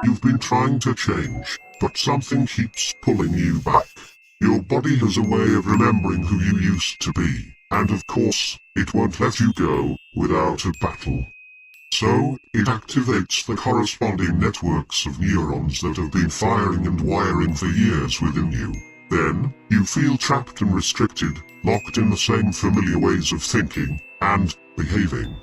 You've been trying to change, but something keeps pulling you back. Your body has a way of remembering who you used to be, and of course, it won't let you go without a battle. So, it activates the corresponding networks of neurons that have been firing and wiring for years within you. Then, you feel trapped and restricted, locked in the same familiar ways of thinking and behaving.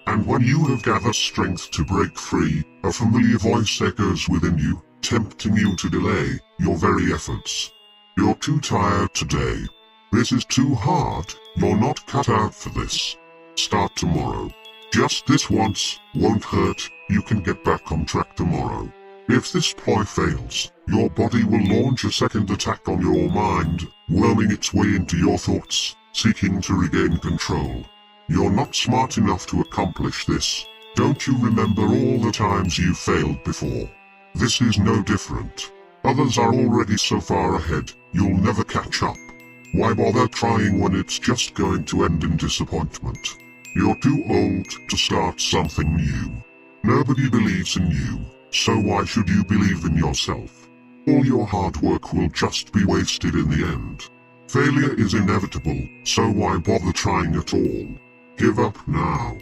And when you have gathered strength to break free, a familiar voice echoes within you, tempting you to delay your very efforts. You're too tired today. This is too hard. You're not cut out for this. Start tomorrow. Just this once won't hurt. You can get back on track tomorrow. If this ploy fails, your body will launch a second attack on your mind, worming its way into your thoughts, seeking to regain control. You're not smart enough to accomplish this. Don't you remember all the times you failed before? This is no different. Others are already so far ahead, you'll never catch up. Why bother trying when it's just going to end in disappointment? You're too old to start something new. Nobody believes in you, so why should you believe in yourself? All your hard work will just be wasted in the end. Failure is inevitable, so why bother trying at all? Give up now.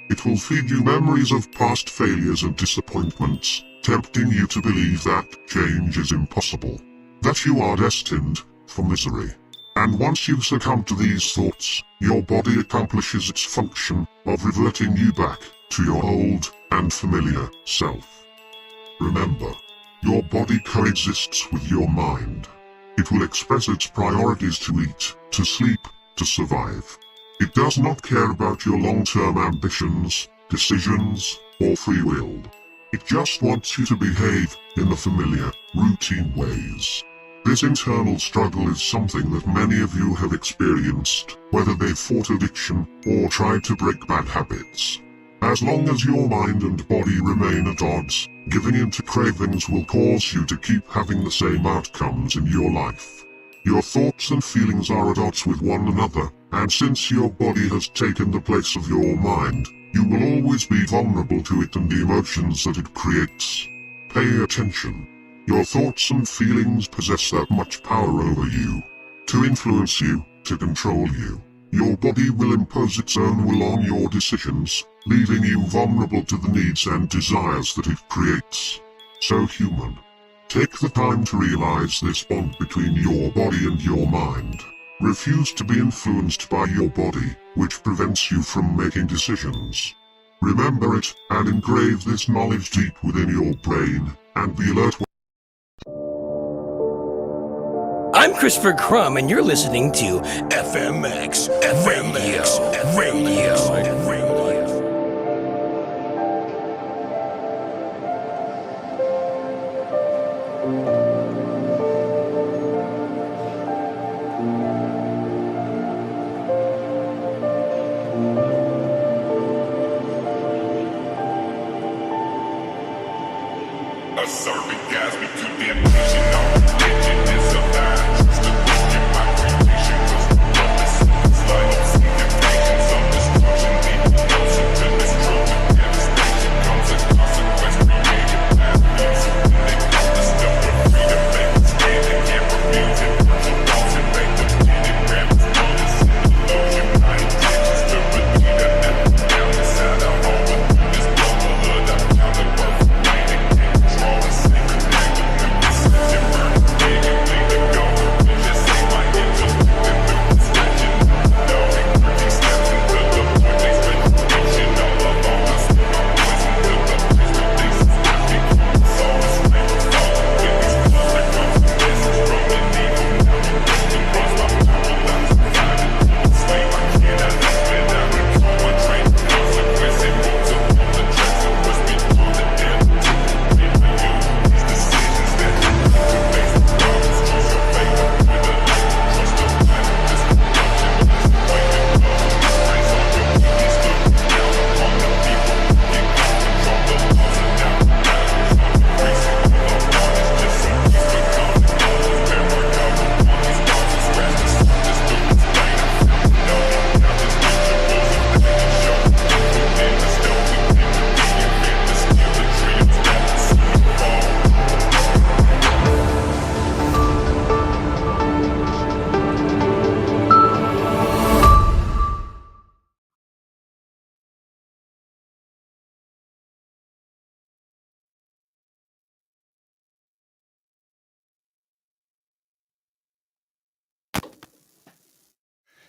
It will feed you memories of past failures and disappointments, tempting you to believe that change is impossible, that you are destined for misery. And once you succumb to these thoughts, your body accomplishes its function of reverting you back to your old and familiar self. Remember, your body coexists with your mind. It will express its priorities to eat, to sleep, to survive. It does not care about your long-term ambitions, decisions, or free will. It just wants you to behave in the familiar, routine ways. This internal struggle is something that many of you have experienced, whether they've fought addiction or tried to break bad habits. As long as your mind and body remain at odds, giving in to cravings will cause you to keep having the same outcomes in your life. Your thoughts and feelings are at odds with one another, and since your body has taken the place of your mind, you will always be vulnerable to it and the emotions that it creates. Pay attention. Your thoughts and feelings possess that much power over you. To influence you, to control you. Your body will impose its own will on your decisions, leaving you vulnerable to the needs and desires that it creates. So human. Take the time to realize this bond between your body and your mind. Refuse to be influenced by your body, which prevents you from making decisions. Remember it, and engrave this knowledge deep within your brain, and be alert. I'm Christopher Crumb, and you're listening to FMX Radio.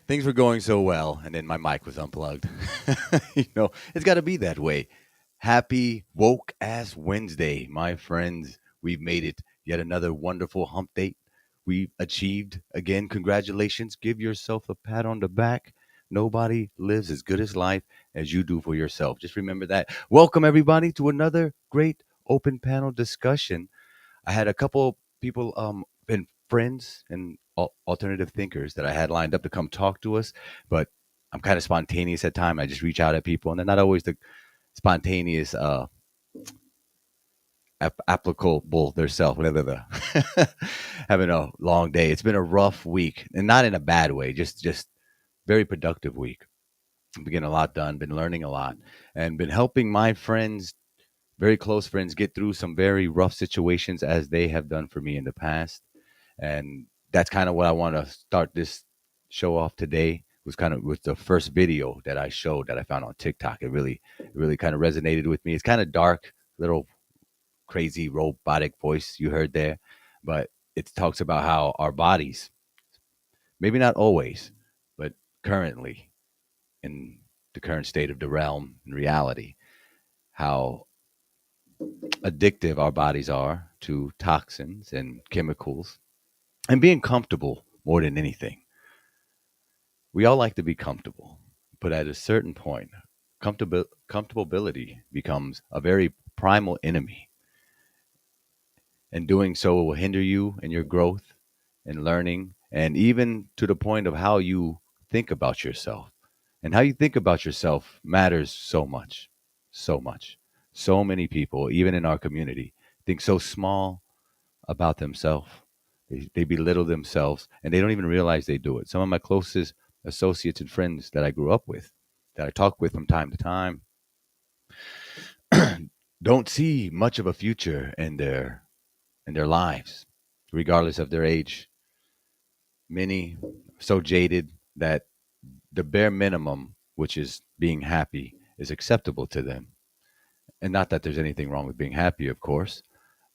Things were going so well, and then my mic was unplugged. It's got to be that way. Happy woke ass Wednesday, my friends. We've made it. Yet another wonderful hump date. We achieved again. Congratulations. Give yourself a pat on the back. Nobody lives as good as life as you do for yourself. Just remember that. Welcome everybody to another great open panel discussion. I had a couple people, and friends and alternative thinkers that I had lined up to come talk to us, but I'm kind of spontaneous at time. I just reach out at people, and they're not always the spontaneous, applicable their self. Blah, blah, blah. Having a long day. It's been a rough week, and not in a bad way. Just very productive week. Been getting a lot done. Been learning a lot, and been helping my friends, very close friends, get through some very rough situations as they have done for me in the past. And that's kind of what I want to start this show off today. Was kind of with the first video that I showed that I found on TikTok. It really kind of resonated with me. It's kind of dark, little crazy robotic voice you heard there, but it talks about how our bodies, maybe not always, but currently in the current state of the realm and reality, how addictive our bodies are to toxins and chemicals and being comfortable more than anything. We all like to be comfortable, but at a certain point, comfortability becomes a very primal enemy, and doing so will hinder you in your growth and learning, and even to the point of how you think about yourself. And how you think about yourself matters so much, so much. So many people, even in our community, think so small about themselves. They belittle themselves and they don't even realize they do it. Some of my closest associates and friends that I grew up with, that I talk with from time to time, don't see much of a future in their lives, regardless of their age. Many so jaded that the bare minimum, which is being happy, is acceptable to them. And not that there's anything wrong with being happy, of course,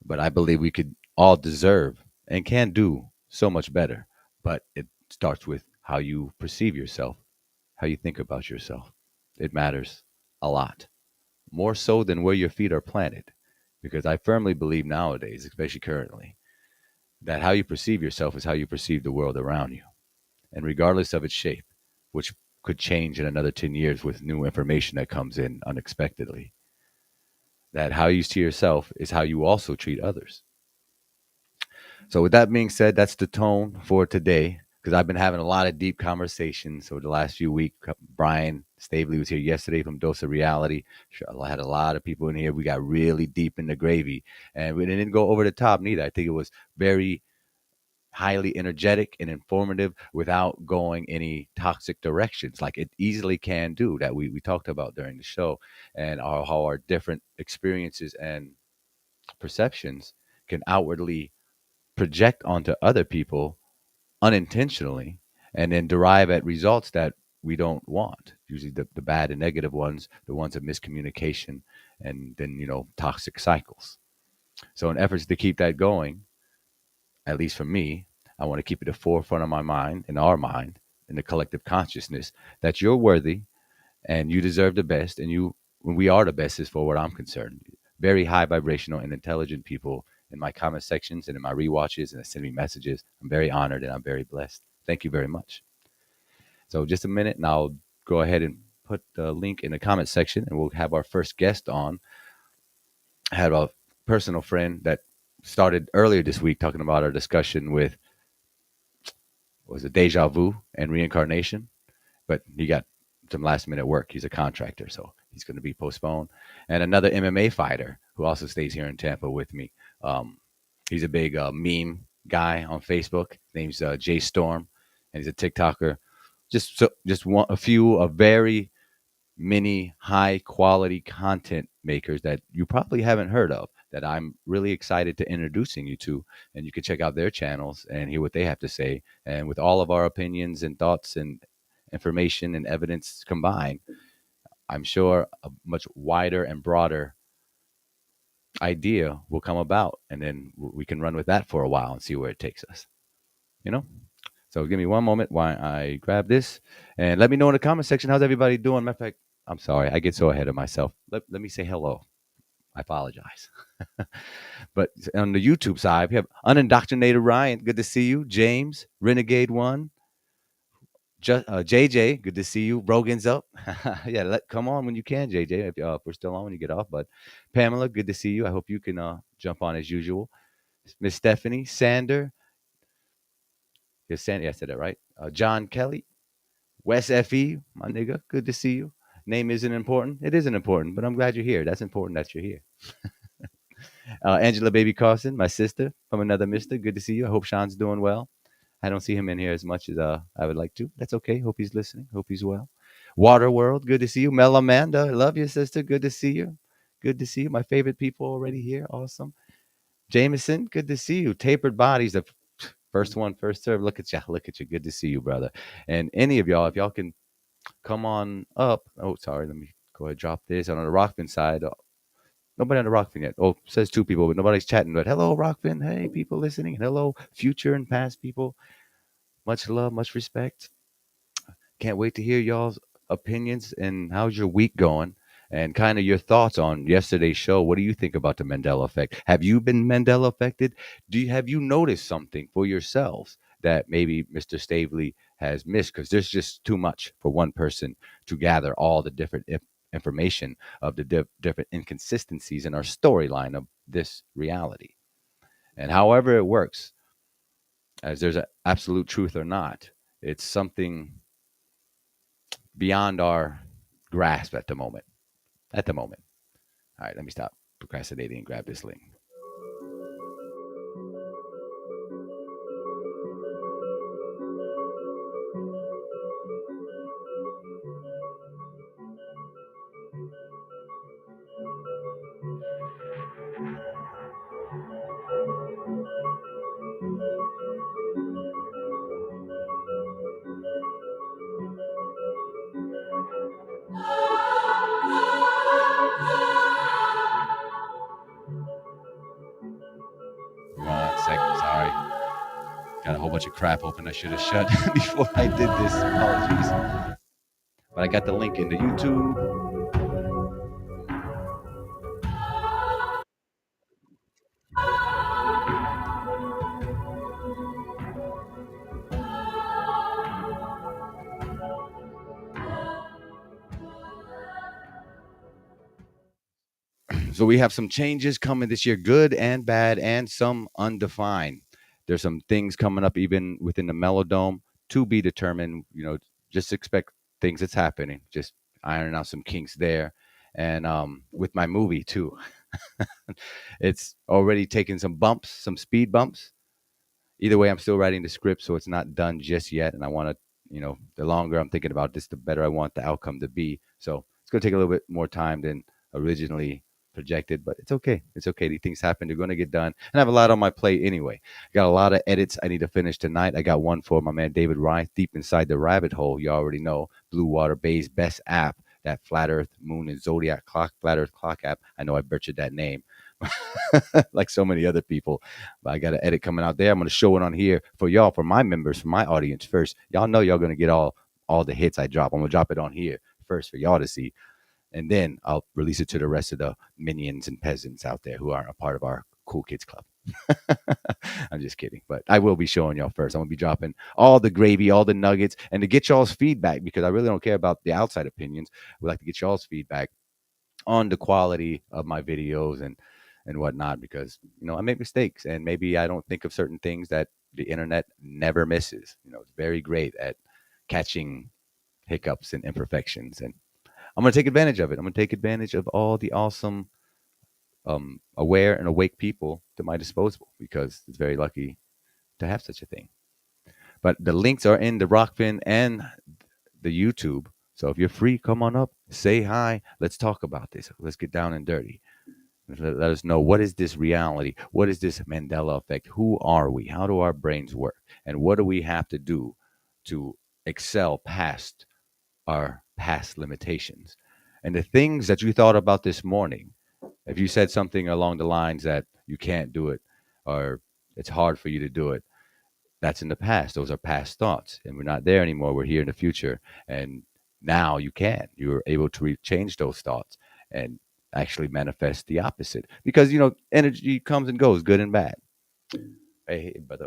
but I believe we could all deserve and can do so much better. But it starts with how you perceive yourself, how you think about yourself. It matters a lot, more so than where your feet are planted. Because I firmly believe nowadays, especially currently, that how you perceive yourself is how you perceive the world around you. And regardless of its shape, which could change in another 10 years with new information that comes in unexpectedly, that how you see yourself is how you also treat others. So, with that being said, that's the tone for today. because I've been having a lot of deep conversations over the last few weeks. Brian Stavely was here yesterday from Dose of Reality. I had a lot of people in here. We got really deep in the gravy, and we didn't go over the top neither. I think it was very highly energetic and informative without going any toxic directions like it easily can do that we talked about during the show, and how our different experiences and perceptions can outwardly project onto other people unintentionally and then derive at results that we don't want, usually the bad and negative ones, the ones of miscommunication, and then toxic cycles. So in efforts to keep that going, at least for me, I want to keep it at the forefront of my mind, in our mind, in the collective consciousness, that you're worthy and you deserve the best, and we are the best, as for what I'm concerned. Very high vibrational and intelligent people in my comment sections and in my rewatches, and they send me messages. I'm very honored and I'm very blessed. Thank you very much. So just a minute, and I'll go ahead and put the link in the comment section, and we'll have our first guest on. I had a personal friend that started earlier this week talking about our discussion with, was it deja vu and reincarnation, but he got some last minute work. He's a contractor, so he's going to be postponed. And another MMA fighter who also stays here in Tampa with me. He's a big meme guy on Facebook. His name's Jay Storm, and he's a TikToker. Just one, a few of very many high quality content makers that you probably haven't heard of, that I'm really excited to introducing you to. And you can check out their channels and hear what they have to say. And with all of our opinions and thoughts and information and evidence combined, I'm sure a much wider and broader idea will come about. And then we can run with that for a while and see where it takes us, you know? So give me one moment while I grab this, and let me know in the comment section, how's everybody doing? Matter of fact, I'm sorry, I get so ahead of myself. Let me say hello. I apologize. But on the YouTube side, we have Unindoctrinated Ryan. Good to see you. James, Renegade One, JJ. Good to see you. Rogan's up. Yeah, come on when you can, JJ. If we're still on when you get off. But Pamela, good to see you. I hope you can jump on as usual. Miss Stephanie, Sander. Yes, Sandy, I said that right. John Kelly, Wes FE, my nigga. Good to see you. Name isn't important. It isn't important, but I'm glad you're here. That's important that you're here. Angela Baby Carson, my sister from another mister. Good to see you. I hope Sean's doing well. I don't see him in here as much as I would like to. That's okay. Hope he's listening. Hope he's well. Water World, good to see you. Mel Amanda, love you, sister. Good to see you. Good to see you. My favorite people already here. Awesome. Jameson, good to see you. Tapered Bodies, the first one, first serve. Look at you. Look at you. Good to see you, brother. And any of y'all, if y'all can come on up. Oh, sorry. Let me go ahead and drop this. On the Rockfin side, nobody on the Rockfin yet. Oh, says two people, but nobody's chatting. But hello, Rockfin. Hey, people listening. Hello, future and past people. Much love, much respect. Can't wait to hear y'all's opinions and how's your week going, and kind of your thoughts on yesterday's show. What do you think about the Mandela effect? Have you been Mandela affected? Have you noticed something for yourselves that maybe Mr. Stavely has missed? Because there's just too much for one person to gather all the different information of the different inconsistencies in our storyline of this reality. And however it works, as there's an absolute truth or not, it's something beyond our grasp at the moment. At the moment. All right, let me stop procrastinating and grab this link. One second, sorry. Got a whole bunch of crap open I should have shut before I did this. Apologies. But I got the link into YouTube. So we have some changes coming this year, good and bad, and some undefined. There's some things coming up even within the Melodome to be determined. Just expect things that's happening. Just ironing out some kinks there, and with my movie too, it's already taken some bumps, some speed bumps. Either way, I'm still writing the script, so it's not done just yet. And I want to, the longer I'm thinking about this, the better I want the outcome to be. So it's going to take a little bit more time than originally projected, but it's okay. It's okay. These things happen. They're going to get done. And I have a lot on my plate anyway. I got a lot of edits I need to finish tonight. I got one for my man David Ryan, Deep Inside the Rabbit Hole. You already know, Blue Water Bay's best app, that Flat Earth, Moon, and Zodiac clock, Flat Earth clock app. I know I butchered that name. Like so many other people. But I got an edit coming out there. I'm going to show it on here for y'all, for my members, for my audience first. Y'all know y'all going to get all the hits I drop. I'm going to drop it on here first for y'all to see. And then I'll release it to the rest of the minions and peasants out there who aren't a part of our Cool Kids Club. I'm just kidding. But I will be showing y'all first. I'm going to be dropping all the gravy, all the nuggets, and to get y'all's feedback, because I really don't care about the outside opinions. We like to get y'all's feedback on the quality of my videos and whatnot, because I make mistakes and maybe I don't think of certain things that the internet never misses. It's very great at catching hiccups and imperfections, and I'm going to take advantage of it. I'm going to take advantage of all the awesome aware and awake people to my disposal, because it's very lucky to have such a thing. But the links are in the Rockfin and the YouTube, so if you're free, come on up, say hi, let's talk about this, let's get down and dirty. Let us know, what is this reality? What is this Mandela effect? Who are we? How do our brains work? And what do we have to do to excel past our past limitations? And the things that you thought about this morning, if you said something along the lines that you can't do it, or it's hard for you to do it, that's in the past. Those are past thoughts, and we're not there anymore. We're here in the future, and now you can. You're able to change those thoughts and actually manifest the opposite, because energy comes and goes, good and bad. Hey, but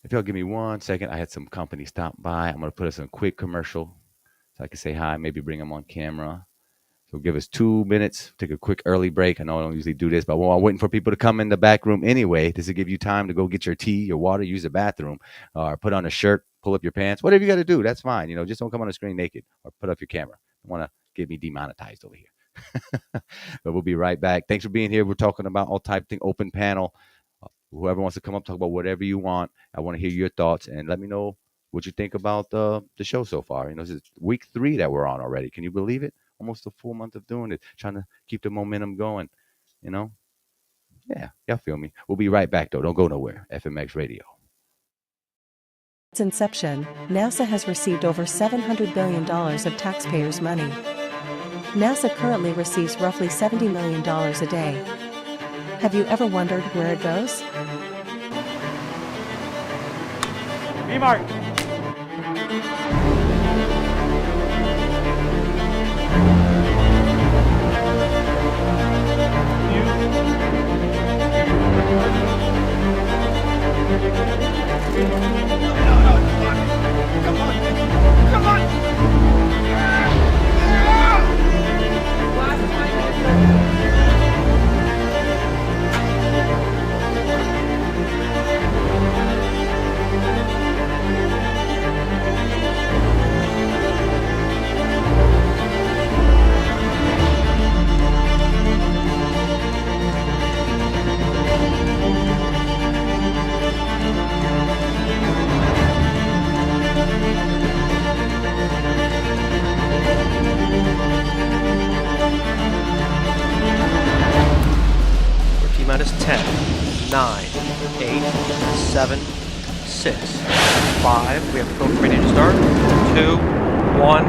if y'all give me 1 second, I had some company stop by. I'm gonna put us in a quick commercial so I can say hi, maybe bring them on camera. So give us 2 minutes, take a quick early break. I know I don't usually do this, but while I'm waiting for people to come in the back room anyway, this will give you time to go get your tea, your water, use the bathroom, or put on a shirt, pull up your pants, whatever you got to do. That's fine. Just don't come on the screen naked or put up your camera. Don't want to get me demonetized over here. But we'll be right back. Thanks for being here. We're talking about all type of thing, open panel. Whoever wants to come up, talk about whatever you want. I want to hear your thoughts, and let me know what you think about the show so far. This is week 3 that we're on already. Can you believe it? Almost a full month of doing it, trying to keep the momentum going. Yeah, y'all feel me. We'll be right back, though. Don't go nowhere. FMX Radio. Since inception, NASA has received over $700 billion of taxpayers' money. NASA currently receives roughly $70 million a day. Have you ever wondered where it goes? B-Mark. Minus 10, 9, 8, 7, 6, 5. We have appropriate to start. 2, 1.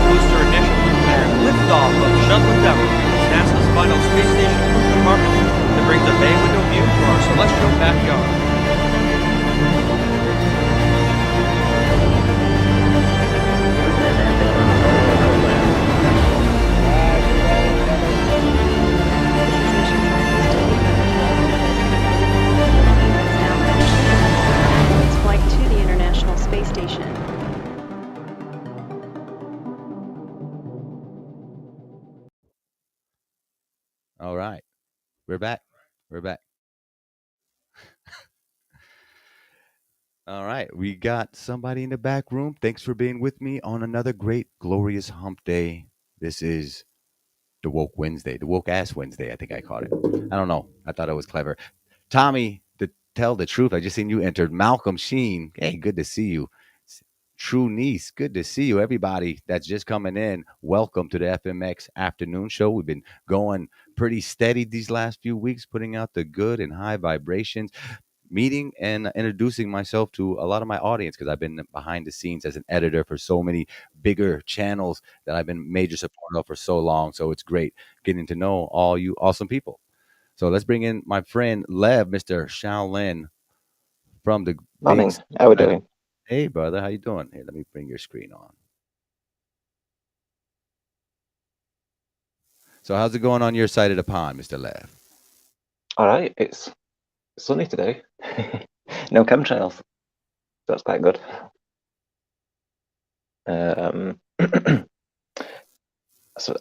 Booster ignition and liftoff of Shuttle Endeavour, NASA's final space station compartment that brings a bay window view to our celestial backyard. All right. We're back. We're back. All right, we got somebody in the back room. Thanks for being with me on another great, glorious hump day. This is the Woke Wednesday, the Woke Ass Wednesday, I think I called it. I don't know. I thought it was clever. Tommy, to tell the truth, I just seen you entered. Malcolm Sheen, hey, good to see you. True Niece, good to see you. Everybody that's just coming in, welcome to the FMX afternoon show. We've been going pretty steady these last few weeks, putting out the good and high vibrations, meeting and introducing myself to a lot of my audience because I've been behind the scenes as an editor for so many bigger channels that I've been major support of for so long. So it's great getting to know all you awesome people. So let's bring in my friend Lev, Mr. Shaolin from the big Morning. How we side. doing? Hey brother, how you doing? Here, let me bring your screen on. So how's it going on your side of the pond, Mr. Lev? All right. It's sunny today. No chemtrails. That's quite good. So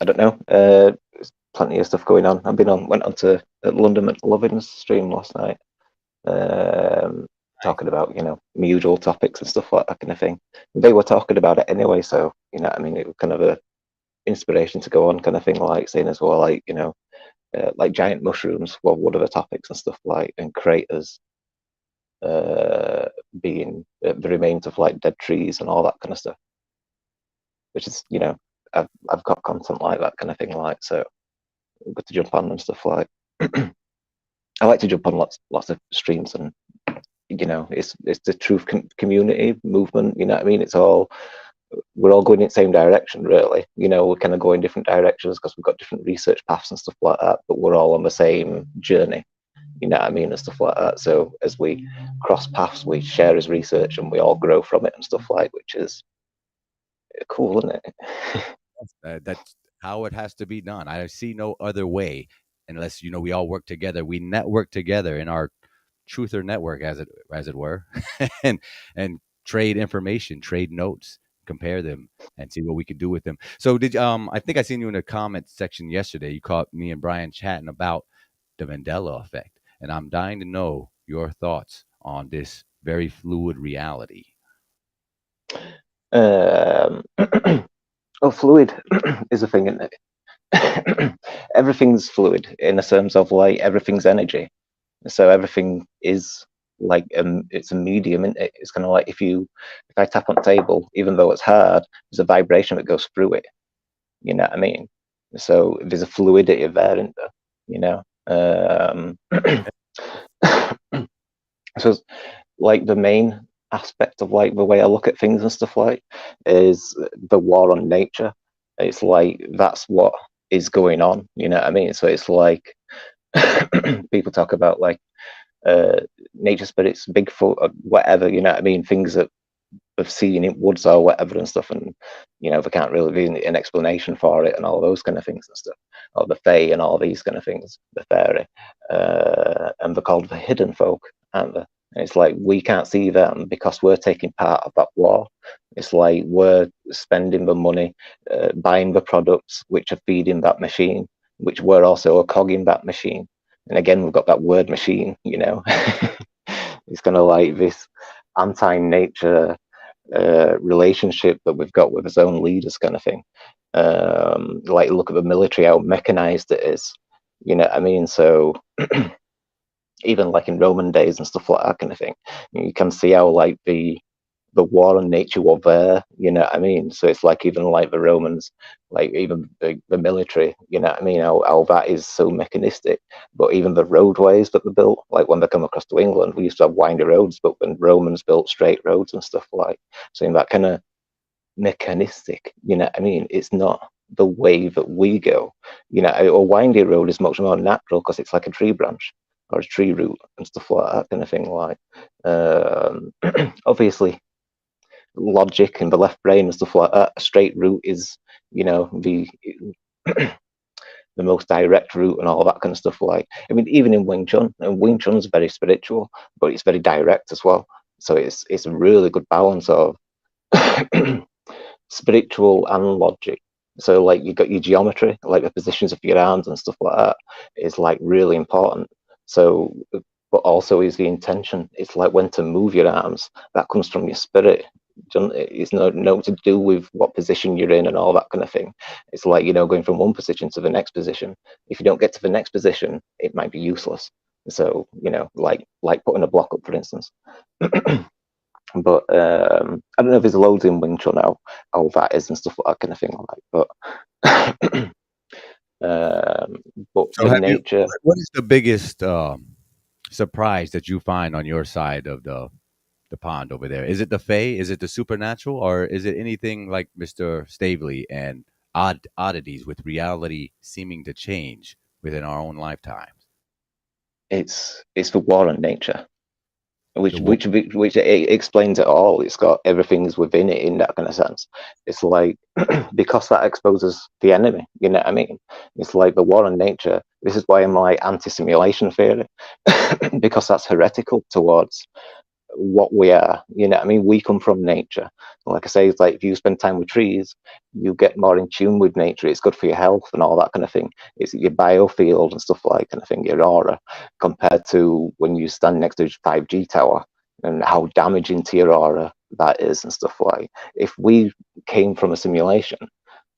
I don't know. There's plenty of stuff going on. Went on to London McLovin's stream last night, talking about my usual topics and stuff like that kind of thing. They were talking about it anyway, so I mean, it was kind of a inspiration to go on kind of thing, like saying as well, like giant mushrooms were one of the topics and stuff like, and craters being the remains of like dead trees and all that kind of stuff, which is I've got content like that kind of thing, like, so good to jump on and stuff like. I like to jump on lots of streams, and it's the truth community movement. You know what I mean? We're all going in the same direction, really. We're kind of going different directions because we've got different research paths and stuff like that, but we're all on the same journey. You know what I mean, and stuff like that. So as we cross paths, we share his research and we all grow from it and stuff like, which is cool, isn't it? That's how it has to be done. I see no other way unless we all work together. We network together in our truther network, as it were, and trade information, trade notes, compare them, and see what we can do with them. So did I think I seen you in the comment section yesterday. You caught me and Brian chatting about the Mandela effect, and I'm dying to know your thoughts on this very fluid reality. Oh, fluid is a thing, isn't it? Everything's fluid in the terms of like everything's energy. So everything is like it's a medium, isn't it? It's kind of like if I tap on the table, even though it's hard, there's a vibration that goes through it. You know what I mean? So there's a fluidity there, isn't there? So like the main aspect of like the way I look at things and stuff like is the war on nature. It's like that's what is going on. You know what I mean? So it's like people talk about like nature spirits, Bigfoot, or whatever. You know what I mean? Things that have seen in woods or whatever and stuff, and there can't really be an explanation for it and all those kind of things and stuff, or the fae and all these kind of things, the fairy, and they're called the hidden folk, aren't they? And it's like we can't see them because we're taking part of that war. It's like we're spending the money, buying the products which are feeding that machine, which we're also a cog in that machine. And again, we've got that word machine. It's kind of like this anti-nature relationship that we've got with his own leaders, kind of thing. Like look at the military, how mechanized it is. You know what I mean? So even like in Roman days and stuff like that kind of thing, you can see how like the war on nature were there. You know what I mean? So it's like even like the Romans, like even the military. You know what I mean? How that is so mechanistic. But even the roadways that were built, like when they come across to England, we used to have windy roads, but when Romans built straight roads and stuff like, so in that kind of mechanistic, you know what I mean? It's not the way that we go. A windy road is much more natural because it's like a tree branch or a tree root and stuff like that kind of thing. Like, obviously, logic and the left brain and stuff like that. A straight route is, the the most direct route and all that kind of stuff. Like, I mean, even in Wing Chun, and Wing Chun's very spiritual, but it's very direct as well. So it's a really good balance of spiritual and logic. So like you got your geometry, like the positions of your arms and stuff like that is like really important. So but also is the intention. It's like when to move your arms. That comes from your spirit. It's no to do with what position you're in and all that kind of thing. It's like, going from one position to the next position. If you don't get to the next position, it might be useless. So, like putting a block up, for instance. But I don't know if there's loads in Wing Chun now, how that is and stuff like that kind of thing. But So, the have you? nature, What is the biggest surprise that you find on your side of the pond over there? Is it the Fae? Is it the supernatural, or is it anything like Mr. Stavely and oddities with reality seeming to change within our own lifetimes? it's the war on nature, which The war. which it explains it all. It's got everything's within it in that kind of sense. It's like because that exposes the enemy. You know what I mean? It's like the war on nature. This is why I'm like anti-simulation theory, because that's heretical towards what we are. You know what I mean? We come from nature. Like I say, it's like if you spend time with trees, you get more in tune with nature. It's good for your health and all that kind of thing. It's your biofield and stuff like kind of thing, your aura, compared to when you stand next to a 5G tower and how damaging to your aura that is and stuff like. If we came from a simulation,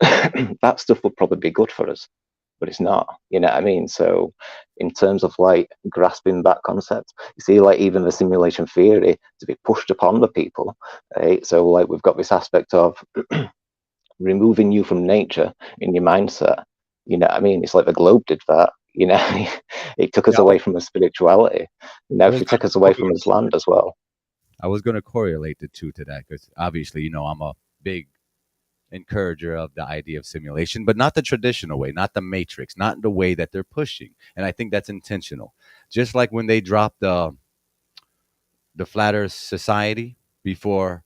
that stuff would probably be good for us, but it's not. You know what I mean? So, in terms of like grasping that concept, you see, like even the simulation theory to be pushed upon the people, right? So, like we've got this aspect of removing you from nature in your mindset. You know what I mean? It's like the globe did that. You know, it took us Yeah, away from the spirituality. Now, I if was you going take us away from to his land as well, I was going to correlate the two to that because obviously, I'm a big encourager of the idea of simulation, but not the traditional way, not the matrix, not the way that they're pushing. And I think that's intentional. Just like when they dropped the flat Earth society before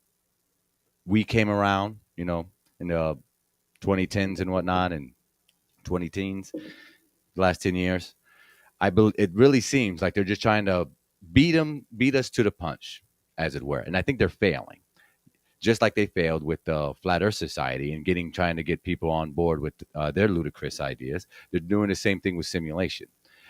we came around, in the 2010s and whatnot, and 20 teens, the last 10 years. It really seems like they're just trying to beat us to the punch, as it were. And I think they're failing, just like they failed with the Flat Earth Society and trying to get people on board with their ludicrous ideas. They're doing the same thing with simulation,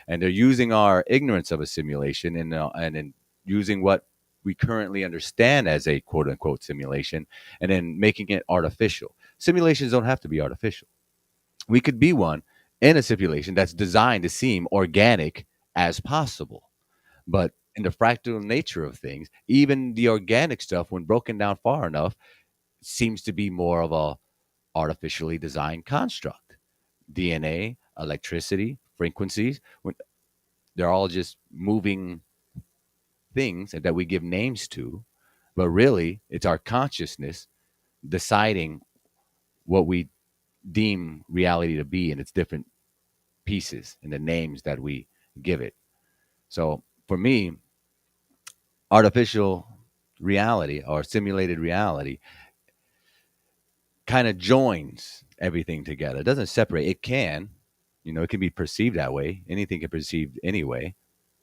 and they're using our ignorance of a simulation and in using what we currently understand as a quote unquote simulation, and then making it artificial. Simulations don't have to be artificial. We could be one in a simulation that's designed to seem organic as possible. But in the fractal nature of things, even the organic stuff, when broken down far enough, seems to be more of a artificially designed construct. DNA, electricity, frequencies, when they're all just moving things that we give names to, but really it's our consciousness deciding what we deem reality to be in its different pieces and the names that we give it. So for me, artificial reality or simulated reality kind of joins everything together. It doesn't separate. It can, it can be perceived that way. Anything can be perceived anyway.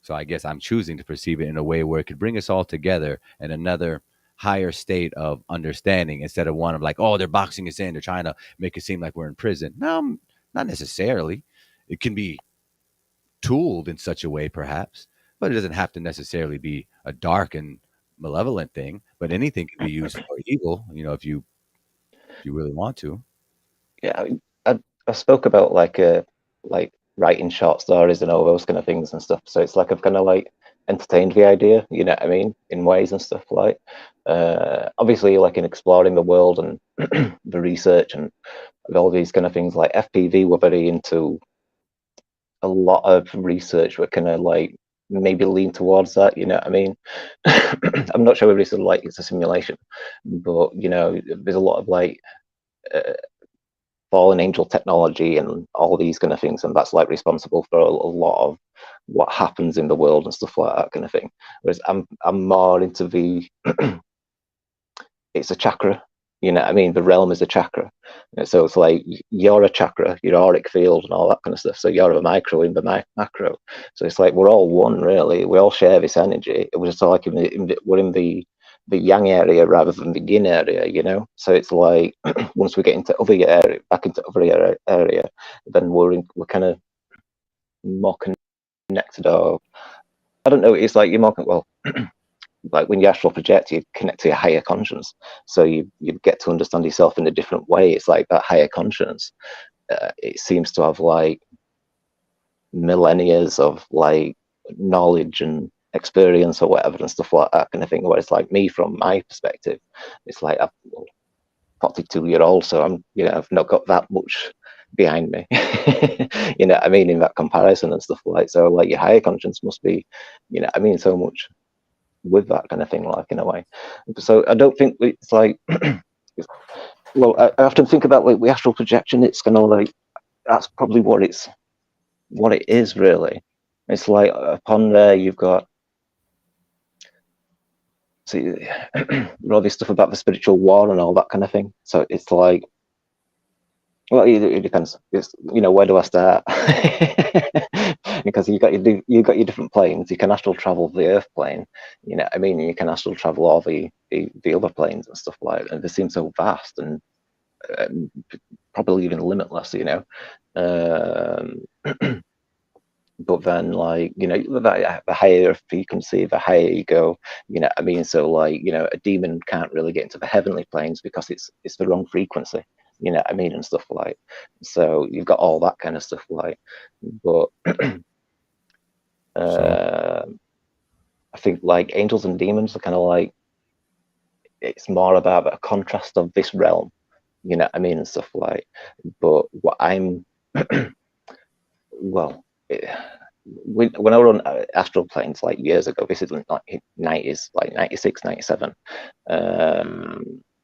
So I guess I'm choosing to perceive it in a way where it could bring us all together in another higher state of understanding instead of one of like, oh, they're boxing us in. They're trying to make it seem like we're in prison. No, not necessarily. It can be tooled in such a way, perhaps, but it doesn't have to necessarily be a dark and malevolent thing. But anything can be used for evil, if you really want to. yeah, I spoke about like writing short stories and all those kind of things and stuff. So it's like I've kind of like entertained the idea, you know what I mean, in ways and stuff like. Obviously, like in exploring the world and the research and all these kind of things, like FPV were very into a lot of research. We're kind of like maybe lean towards that, you know what I mean. I'm not sure everybody sort of like it's a simulation, but there's a lot of like fallen angel technology and all these kind of things, and that's like responsible for a lot of what happens in the world and stuff like that kind of thing. Whereas I'm more into the it's a chakra, you know what I mean? The realm is a chakra. So it's like you're a chakra, your auric field and all that kind of stuff. So you're a micro in the macro. So it's like we're all one, really. We all share this energy. It was just like we're in the yang area rather than the yin area, So it's like once we get into other area, back into other area, then we're kind of more connected or I don't know. It's like you're more well, like when you astral project, you connect to your higher conscience, so you get to understand yourself in a different way. It's like that higher conscience. It seems to have like millennia of like knowledge and experience or whatever and stuff like that kind of thing. Whereas like me, from my perspective, it's like I'm 42-year-old, so I've not got that much behind me. You know what I mean, in that comparison and stuff like. So like your higher conscience must be, you know what I mean, so much with that kind of thing, like in a way. So I don't think it's like well, I often think about like the astral projection. It's kind of like that's probably what it is really. It's like upon there you've got see all this stuff about the spiritual war and all that kind of thing. So it's like, well, it depends. It's, you know, where do I start? Because you got your different planes. You can astral travel the Earth plane, you know what I mean. You can astral travel all the other planes and stuff like that. And they seem so vast and probably even limitless, you know. But then, like, you know, the higher frequency, the higher you go, you know what I mean. So like, you know, a demon can't really get into the heavenly planes because it's the wrong frequency, you know what I mean, and stuff like. So you've got all that kind of stuff like. But So I think like angels and demons are kind of like, it's more about a contrast of this realm, you know what I mean, and stuff like. But what I'm well, when I were on astral planes like years ago, this is like 90s, like 96, 97,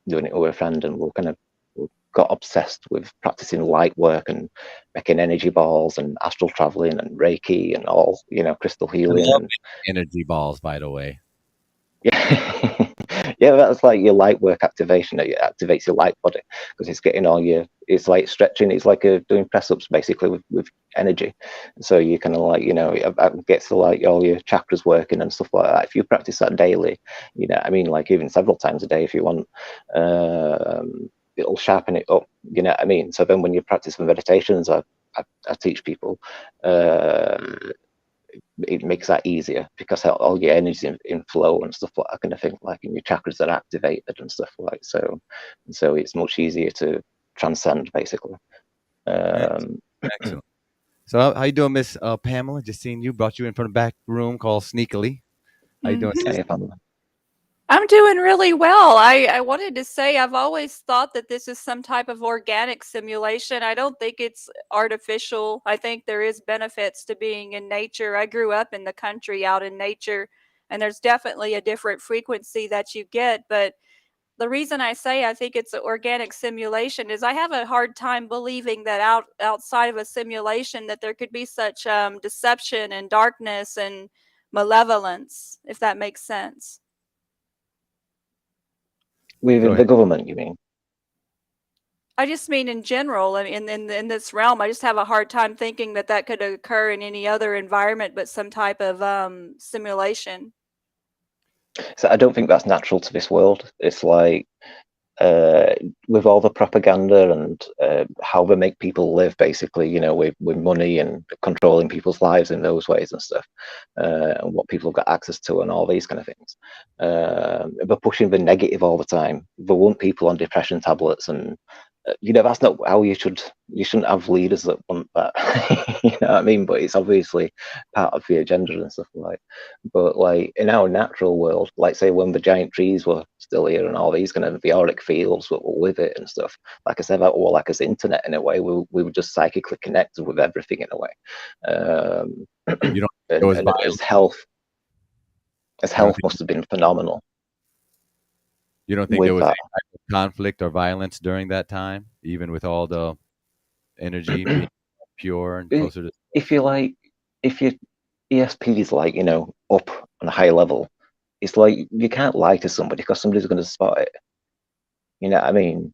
doing it with a friend, and we got obsessed with practicing light work and making energy balls and astral traveling and Reiki and all, you know, crystal I healing love and energy balls, by the way. yeah. Yeah, that's like your light work activation. It activates your light body because it's getting all your, it's like stretching, it's like doing press ups basically with energy. So you kind of like, you know, it gets to like all your chakras working and stuff like that. If you practice that daily, you know, I mean, like even several times a day if you want, it'll sharpen it up, you know what I mean? So then when you practice the meditations, I teach people, it makes that easier because all your energy in flow and stuff like that kind of thing, like, and your chakras are activated and stuff like so. So it's much easier to transcend basically. Excellent. Excellent. So how you doing, Miss Pamela? Just seeing you. Brought you in from the back room called Sneakily. How you doing, Okay, sis? if I'm, I'm doing really well. I wanted to say I've always thought that this is some type of organic simulation. I don't think it's artificial. I think there is benefits to being in nature. I grew up in the country out in nature, and there's definitely a different frequency that you get. But the reason I say I think it's an organic simulation is I have a hard time believing that outside of a simulation that there could be such deception and darkness and malevolence, if that makes sense. Go with ahead. the government, you mean? I just mean in general, I mean, in this realm, I just have a hard time thinking that that could occur in any other environment but some type of simulation. So I don't think that's natural to this world. It's like uh, with all the propaganda and how they make people live, basically, you know, with money and controlling people's lives in those ways and stuff, and what people have got access to and all these kind of things. They're pushing the negative all the time. They want people on depression tablets and you know, that's not how you shouldn't have leaders that want that. You know what I mean? But it's obviously part of the agenda and stuff like. But like in our natural world, like say when the giant trees were still here and all these kind of the auric fields were with it and stuff, like I said, that were like as internet in a way. We were just psychically connected with everything in a way. You don't it was And violent. as You don't health think must have been phenomenal you don't think there with was that. any type of conflict or violence during that time, even with all the energy being pure and closer to If you like, if your ESP is like, you know, up on a high level, it's like you can't lie to somebody because somebody's going to spot it. You know what I mean?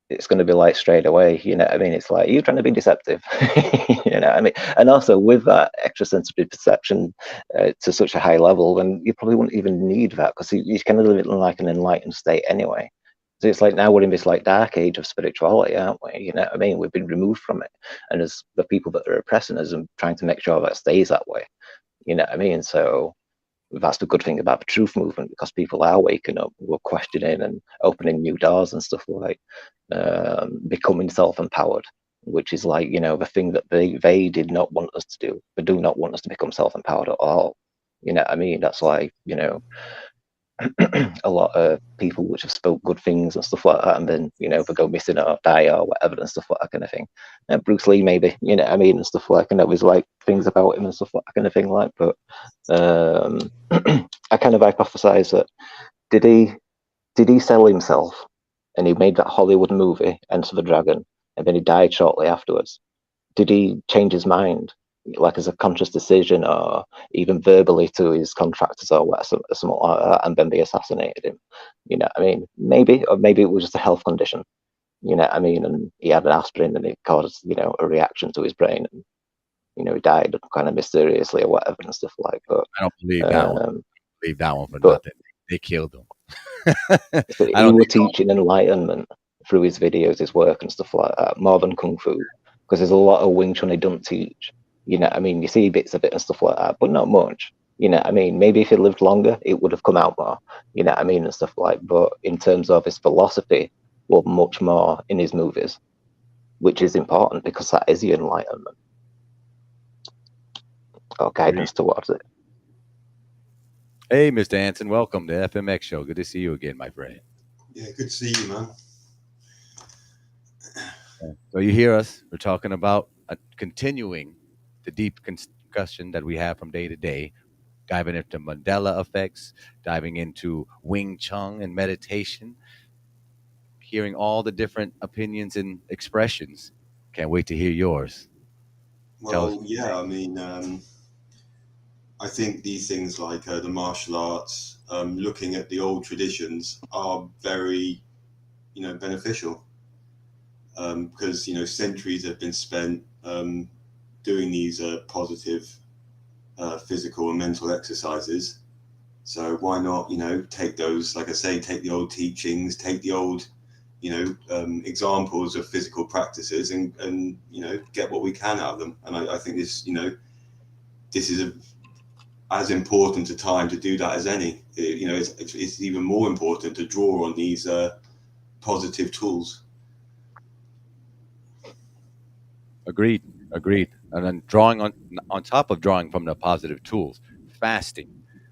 It's going to be like straight away. You know what I mean? It's like you're trying to be deceptive. You know what I mean? And also with that extrasensory perception to such a high level, then you probably wouldn't even need that because you kind of live in like an enlightened state anyway. So it's like now we're in this like dark age of spirituality, aren't we? You know what I mean? We've been removed from it, and as the people that are oppressing us and trying to make sure that stays that way. You know what I mean? So that's the good thing about the truth movement, because people are waking up, we're questioning and opening new doors and stuff, like becoming self-empowered, which is like, you know, the thing that they did not want us to do. They do not want us to become self-empowered at all. You know what I mean? That's why, you know, a lot of people which have spoke good things and stuff like that, and then, you know, they go missing or die or whatever and stuff like that kind of thing. Bruce Lee, maybe, you know what I mean, and stuff like, and there was like things about him and stuff like that kind of thing, like. But I kind of hypothesize that did he sell himself, and he made that Hollywood movie Enter the Dragon, and then he died shortly afterwards? Did he change his mind, like as a conscious decision, or even verbally to his contractors or what, something like that, and then they assassinated him? You know what I mean? Maybe, or maybe it was just a health condition. You know what I mean? And he had an aspirin, and it caused, you know, a reaction to his brain, and, you know, he died kind of mysteriously or whatever and stuff like. But I don't believe that one. Believe that one for but nothing. They killed him. so I he don't was think so. teaching enlightenment through his videos, his work and stuff like that, more than kung fu, because there's a lot of Wing Chun he don't teach. You know what I mean? You see bits of it and stuff like that, but not much. You know what I mean? Maybe if he lived longer, it would have come out more. You know what I mean, and stuff like. But in terms of his philosophy, well, much more in his movies, which is important because that is the enlightenment or Agreed. guidance towards it. Hey, Mr. Anson, welcome to FMX show. Good to see you again, my friend. Yeah, good to see you, man. So you hear us. We're talking about continuing the deep discussion that we have from day to day, diving into Mandela effects, diving into Wing Chun and meditation, hearing all the different opinions and expressions. Can't wait to hear yours. Tell us. Well, yeah, I mean, I think these things like the martial arts, looking at the old traditions, are very, you know, beneficial, because, you know, centuries have been spent doing these positive physical and mental exercises. So why not, you know, take those, like I say, take the old teachings, take the old, you know, examples of physical practices, and you know, get what we can out of them. And I think this, you know, this is as important a time to do that as any. You know, it's even more important to draw on these positive tools. Agreed. Agreed. And then drawing on top of drawing from the positive tools, fasting.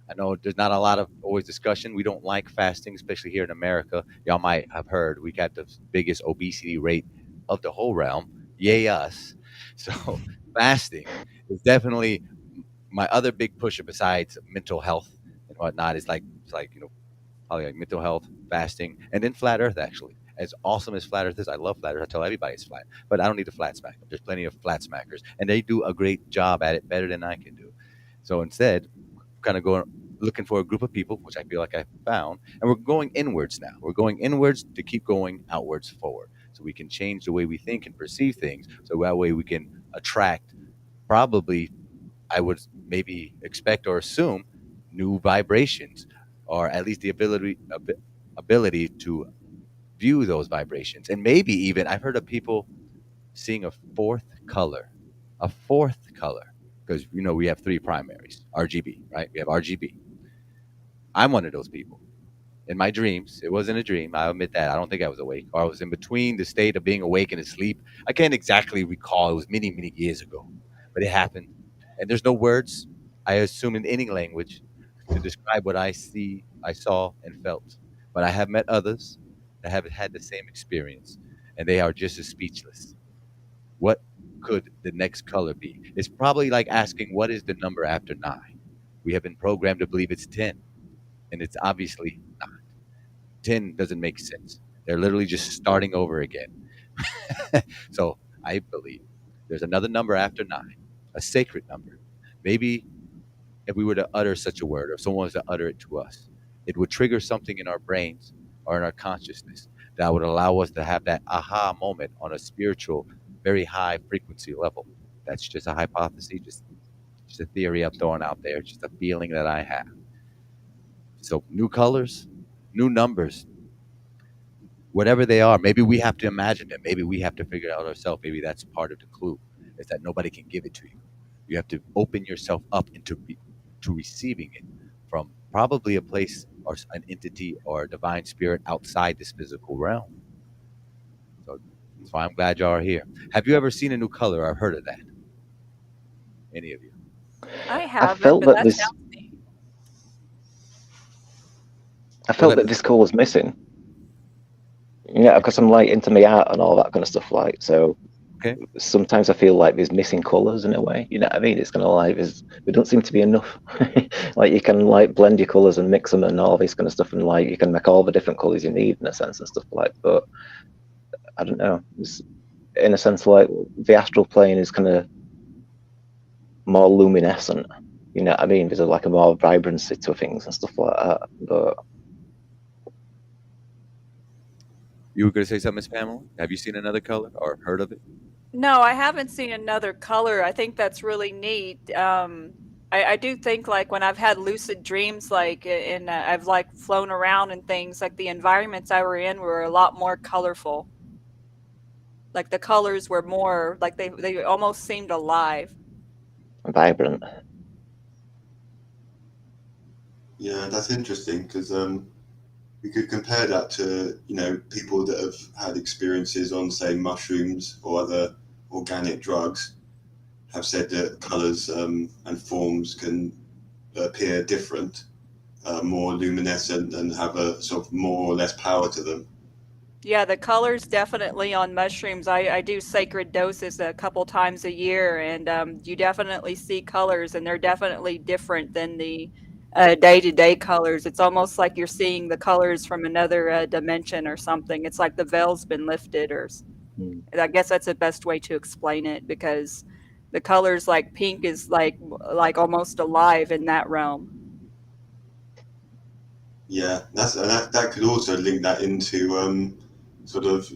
I know there's not a lot of always discussion. We don't like fasting, especially here in America. Y'all might have heard we got the biggest obesity rate of the whole realm. Yay us. So fasting is definitely my other big pusher besides mental health and whatnot. It's like, you know, probably like mental health, fasting, and then flat earth actually. As awesome as flat earth is, I love flat earth. I tell everybody it's flat, but I don't need a flat smacker. There's plenty of flat smackers, and they do a great job at it, better than I can do. So instead, kind of going looking for a group of people, which I feel like I found, and we're going inwards now. We're going inwards to keep going outwards forward, so we can change the way we think and perceive things. So that way we can attract, probably, I would maybe expect or assume, new vibrations, or at least the ability to view those vibrations, and maybe even I've heard of people seeing a fourth color, because you know we have three primaries, RGB, right? We have RGB. I'm one of those people. In my dreams, it wasn't a dream. I admit that. I don't think I was awake, or I was in between the state of being awake and asleep. I can't exactly recall. It was many, many years ago, but it happened. And there's no words, I assume, in any language to describe what I saw, and felt. But I have met others that have had the same experience, and they are just as speechless. What could the next color be? It's probably like asking, what is the number after 9? We have been programmed to believe it's 10, and it's obviously not. 10 doesn't make sense. They're literally just starting over again. So I believe there's another number after 9, a sacred number. Maybe if we were to utter such a word, or if someone was to utter it to us, it would trigger something in our brains or in our consciousness that would allow us to have that aha moment on a spiritual, very high frequency level. That's just a hypothesis, just a theory I'm throwing out there, just a feeling that I have. So new colors, new numbers, whatever they are, maybe we have to imagine them. Maybe we have to figure it out ourselves. Maybe that's part of the clue, is that nobody can give it to you. You have to open yourself up into to receiving it from probably a place or an entity or a divine spirit outside this physical realm. So that's why I'm glad y'all are here. Have you ever seen a new color or heard of that? Any of you? I I haven't, felt but that that this sounds neat. I Well, felt that this call was missing. Yeah, because I'm like into my art and all that kind of stuff. Like, so okay. sometimes I feel like there's missing colours in a way. You know what I mean? It's kind of like there don't seem to be enough. Like you can like blend your colours and mix them and all this kind of stuff, and like you can make all the different colours you need in a sense and stuff like. But I don't know. It's, in a sense, like the astral plane is kind of more luminescent. You know what I mean? There's like a more vibrancy to things and stuff like that. But You were going to say something, Miss Pamela? Have you seen another color or heard of it? No, I haven't seen another color. I think that's really neat. I do think like when I've had lucid dreams, like and I've like flown around and things, like the environments I were in were a lot more colorful. Like the colors were more like they almost seemed alive. vibrant. Yeah, that's interesting because we could compare that to people that have had experiences on, say, mushrooms or other organic drugs. Have said that colours and forms can appear different, more luminescent, and have a sort of more or less power to them. Yeah, the colors definitely on mushrooms. I do sacred doses a couple times a year, and you definitely see colors, and they're definitely different than the day-to-day colors. It's almost like you're seeing the colors from another dimension or something. It's like the veil's been lifted, Mm. I guess that's the best way to explain it because the colors like pink is like almost alive in that realm. Yeah, that could also link that into sort of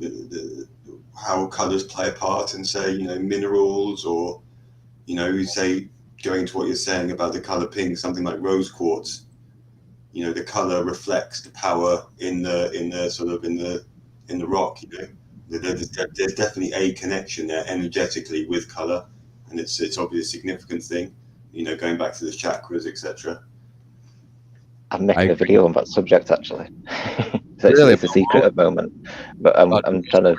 how colours play a part in, say, minerals, or you say, going to what you're saying about the colour pink, something like rose quartz. The colour reflects the power in the sort of in the rock. There's definitely a connection there energetically with colour, and it's obviously a significant thing. Going back to the chakras, etc. I'm I making a agree. video on that subject actually. So Really? it's a secret at the moment, but About I'm trying to.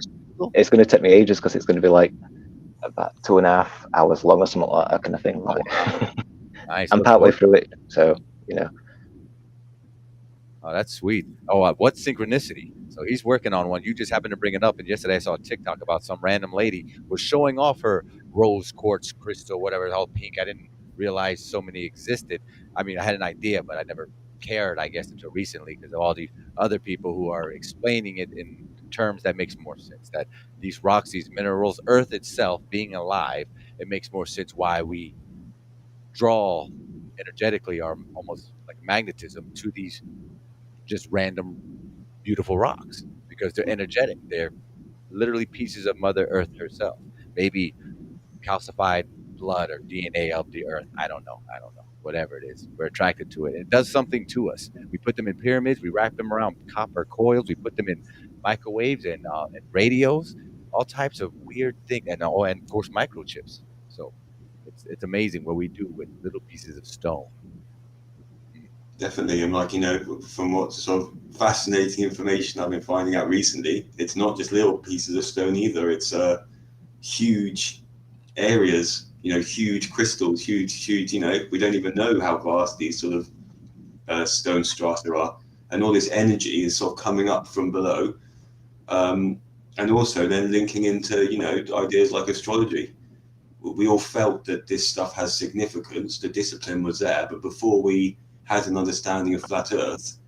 It's going to take me ages because it's going to be like about 2.5 hours long or something like that kind of thing. Like, Nice. I'm Look partway forward. through it, so you know. Oh, that's sweet. Oh, what synchronicity. So he's working on one. You just happened to bring it up. And yesterday I saw a TikTok about some random lady was showing off her rose quartz crystal, whatever, all pink. I didn't realize so many existed. I mean, I had an idea, but I never cared, I guess, until recently because of all these other people who are explaining it in terms that makes more sense. That these rocks, these minerals, Earth itself being alive, it makes more sense why we draw energetically or almost like magnetism to these just random beautiful rocks because they're energetic. They're literally pieces of Mother Earth herself. Maybe calcified blood or DNA of the Earth. I don't know. I don't know. Whatever it is, we're attracted to it. It does something to us. We put them in pyramids. We wrap them around copper coils. We put them in microwaves and radios, all types of weird things, and of course microchips. So it's amazing what we do with little pieces of stone. Definitely, and like from what sort of fascinating information I've been finding out recently, it's not just little pieces of stone either. It's huge areas, huge crystals, huge. We don't even know how vast these sort of stone strata are, and all this energy is sort of coming up from below, and also then linking into ideas like astrology. We all felt that this stuff has significance. The discipline was there, but before we had an understanding of flat Earth,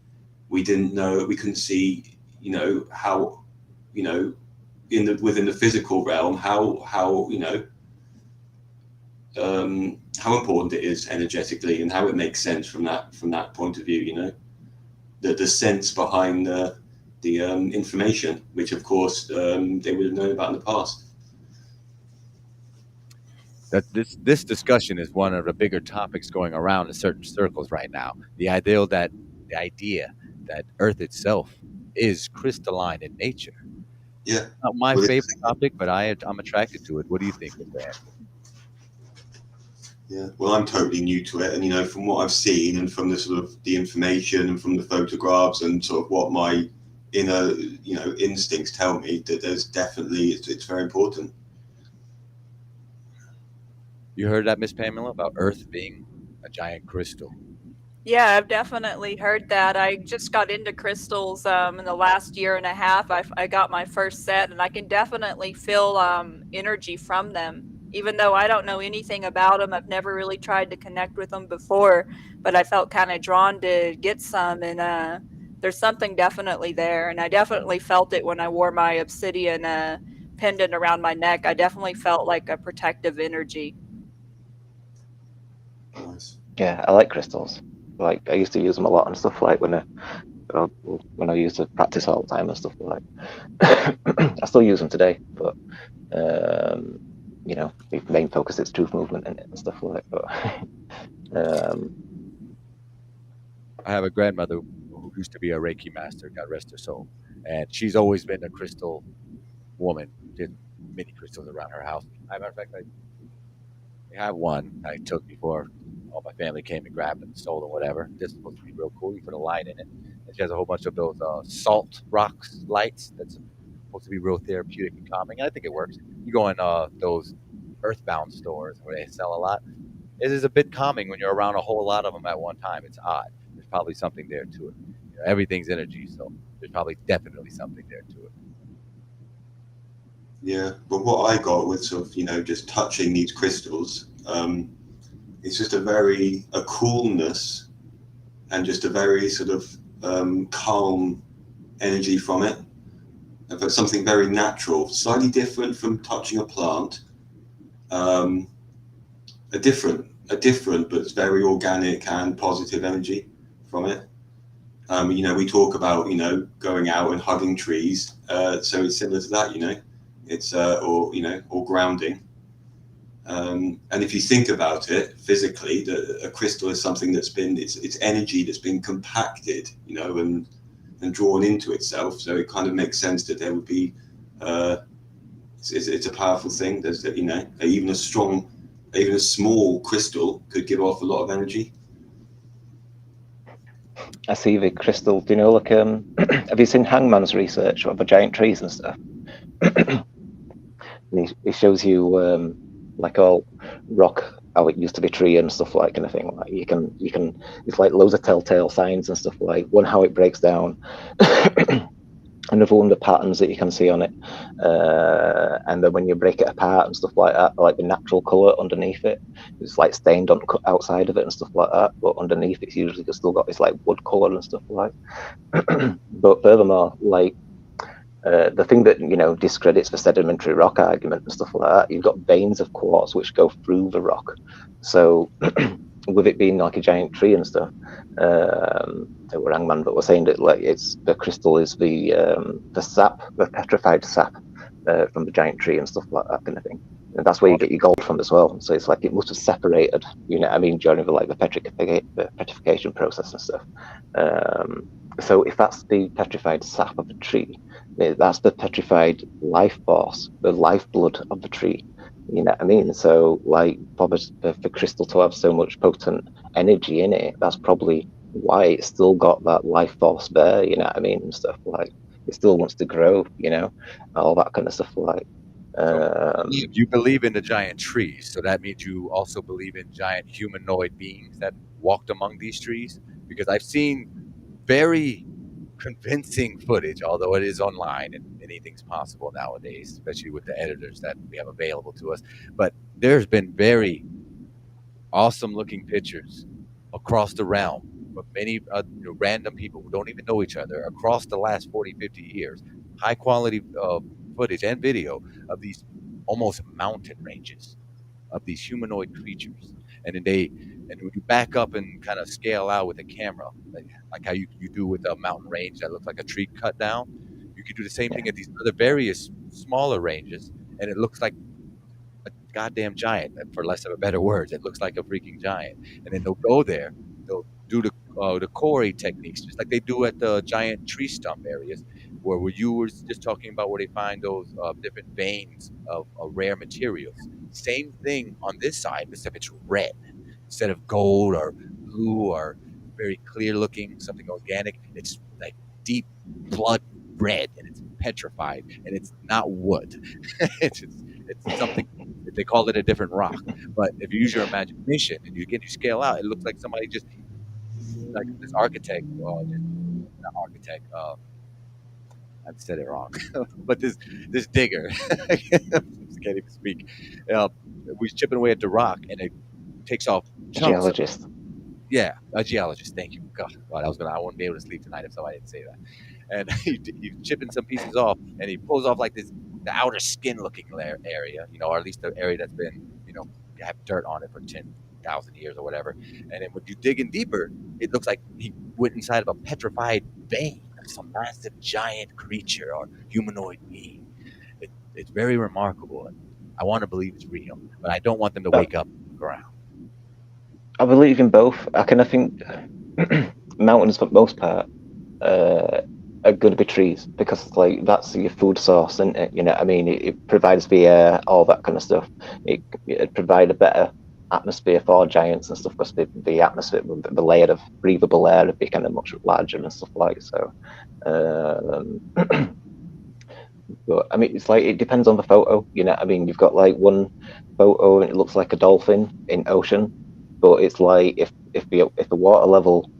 we didn't know, we couldn't see, how, within the physical realm, how important it is energetically, and how it makes sense from that point of view. The sense behind the information, which of course they would have known about in the past. That this discussion is one of the bigger topics going around in certain circles right now. The idea that Earth itself is crystalline in nature. Yeah. Not my Well, favorite topic, but I'm attracted to it. What do you think, Mr. Anthony? Yeah, well, I'm totally new to it, and from what I've seen, and from the sort of the information, and from the photographs, and sort of what my inner, instincts tell me, that there's definitely it's very important. You heard that, Miss Pamela, about Earth being a giant crystal? Yeah, I've definitely heard that. I just got into crystals in the last year and a half. I got my first set, and I can definitely feel energy from them. Even though I don't know anything about them, I've never really tried to connect with them before, but I felt kind of drawn to get some, and there's something definitely there. And I definitely felt it when I wore my obsidian pendant around my neck. I definitely felt like a protective energy. Nice. Yeah, I like crystals. Like I used to use them a lot and stuff like when I used to practice all the time and stuff like. I still use them today, but the main focus is truth movement and stuff like. But I have a grandmother who used to be a Reiki master, God rest her soul, and she's always been a crystal woman. She had many crystals around her house. As a matter of fact, I have one I took before all my family came and grabbed it and stole it, whatever. This is supposed to be real cool. You put a light in it, and she has a whole bunch of those salt rocks lights that's supposed to be real therapeutic and calming. And I think it works. You go in those earthbound stores where they sell a lot. It is a bit calming when you're around a whole lot of them at one time. It's odd. There's probably something there to it. Everything's energy, so there's probably definitely something there to it. Yeah, but what I got with sort of just touching these crystals, it's just a coolness, and just a very sort of calm energy from it, but something very natural, slightly different from touching a plant. A different, but it's very organic and positive energy from it. We talk about going out and hugging trees, so it's similar to that. It's or grounding. And if you think about it physically, a crystal is something that's been it's energy that's been compacted, and drawn into itself. So it kind of makes sense that there would be. It's a powerful thing. There's even a small crystal could give off a lot of energy. I see the crystal. Do you know, like, have you seen Hangman's research of the giant trees and stuff? And he shows you like all rock, how it used to be tree and stuff like kind of thing. Like you can, it's like loads of telltale signs and stuff like one how it breaks down. Another one, the patterns that you can see on it, and then when you break it apart and stuff like that, like the natural color underneath it, it's like stained on outside of it and stuff like that, but underneath it's usually still got this like wood color and stuff like. But furthermore, like the thing that discredits the sedimentary rock argument and stuff like that, you've got veins of quartz which go through the rock. So with it being like a giant tree and stuff, they were Hangman, but we're saying that like it's the crystal is the sap, the petrified sap from the giant tree and stuff like that kind of thing. And that's where you get your gold from as well. So it's like it must have separated, during the petrification process and stuff. So if that's the petrified sap of the tree, that's the petrified life force, the lifeblood of the tree. You know what I mean? So like for the crystal to have so much potent energy in it, that's probably why it's still got that life force there, you know what I mean? And stuff like it still wants to grow, all that kind of stuff like. You believe in the giant trees, so that means you also believe in giant humanoid beings that walked among these trees? Because I've seen very convincing footage, although it is online and anything's possible nowadays, especially with the editors that we have available to us. But there's been very awesome looking pictures across the realm of many random people who don't even know each other across the last 40, 50 years. High quality footage and video of these almost mountain ranges of these humanoid creatures. And when you back up and kind of scale out with a camera, like how you do with a mountain range that looks like a tree cut down, you could do the same thing at these other various smaller ranges, and it looks like a goddamn giant, for less of a better words. It looks like a freaking giant. And then they'll go there, they'll do the quarry techniques, just like they do at the giant tree stump areas, where you were just talking about where they find those different veins of rare materials. Same thing on this side, except it's red instead of gold or blue or very clear looking, something organic. It's like deep blood red, and it's petrified, and it's not wood. It's something. They call it a different rock. But if you use your imagination and you scale out, it looks like somebody just like this architect, just not architect. I said it wrong, but this digger, I can't even speak. Uh, was chipping away at the rock, and it takes off chunks. Geologist. Yeah, a geologist. Thank you. God, I wouldn't be able to sleep tonight if somebody didn't say that. And he's chipping some pieces off, and he pulls off like the outer skin looking area, or at least the area that's been, have dirt on it for 10,000 years or whatever. And then when you dig in deeper, it looks like he went inside of a petrified vein of some massive giant creature or humanoid being. It's very remarkable. I want to believe it's real, but I don't want them to wake up on the ground. I believe in both. I kind of think mountains, for the most part, are going to be trees, because like that's your food source, and it provides the air, all that kind of stuff. It provide a better atmosphere for giants and stuff, because the atmosphere, the layer of breathable air would be kind of much larger and stuff like so. But I mean, it's like it depends on the photo. You've got like one photo and it looks like a dolphin in ocean, but it's like if the water level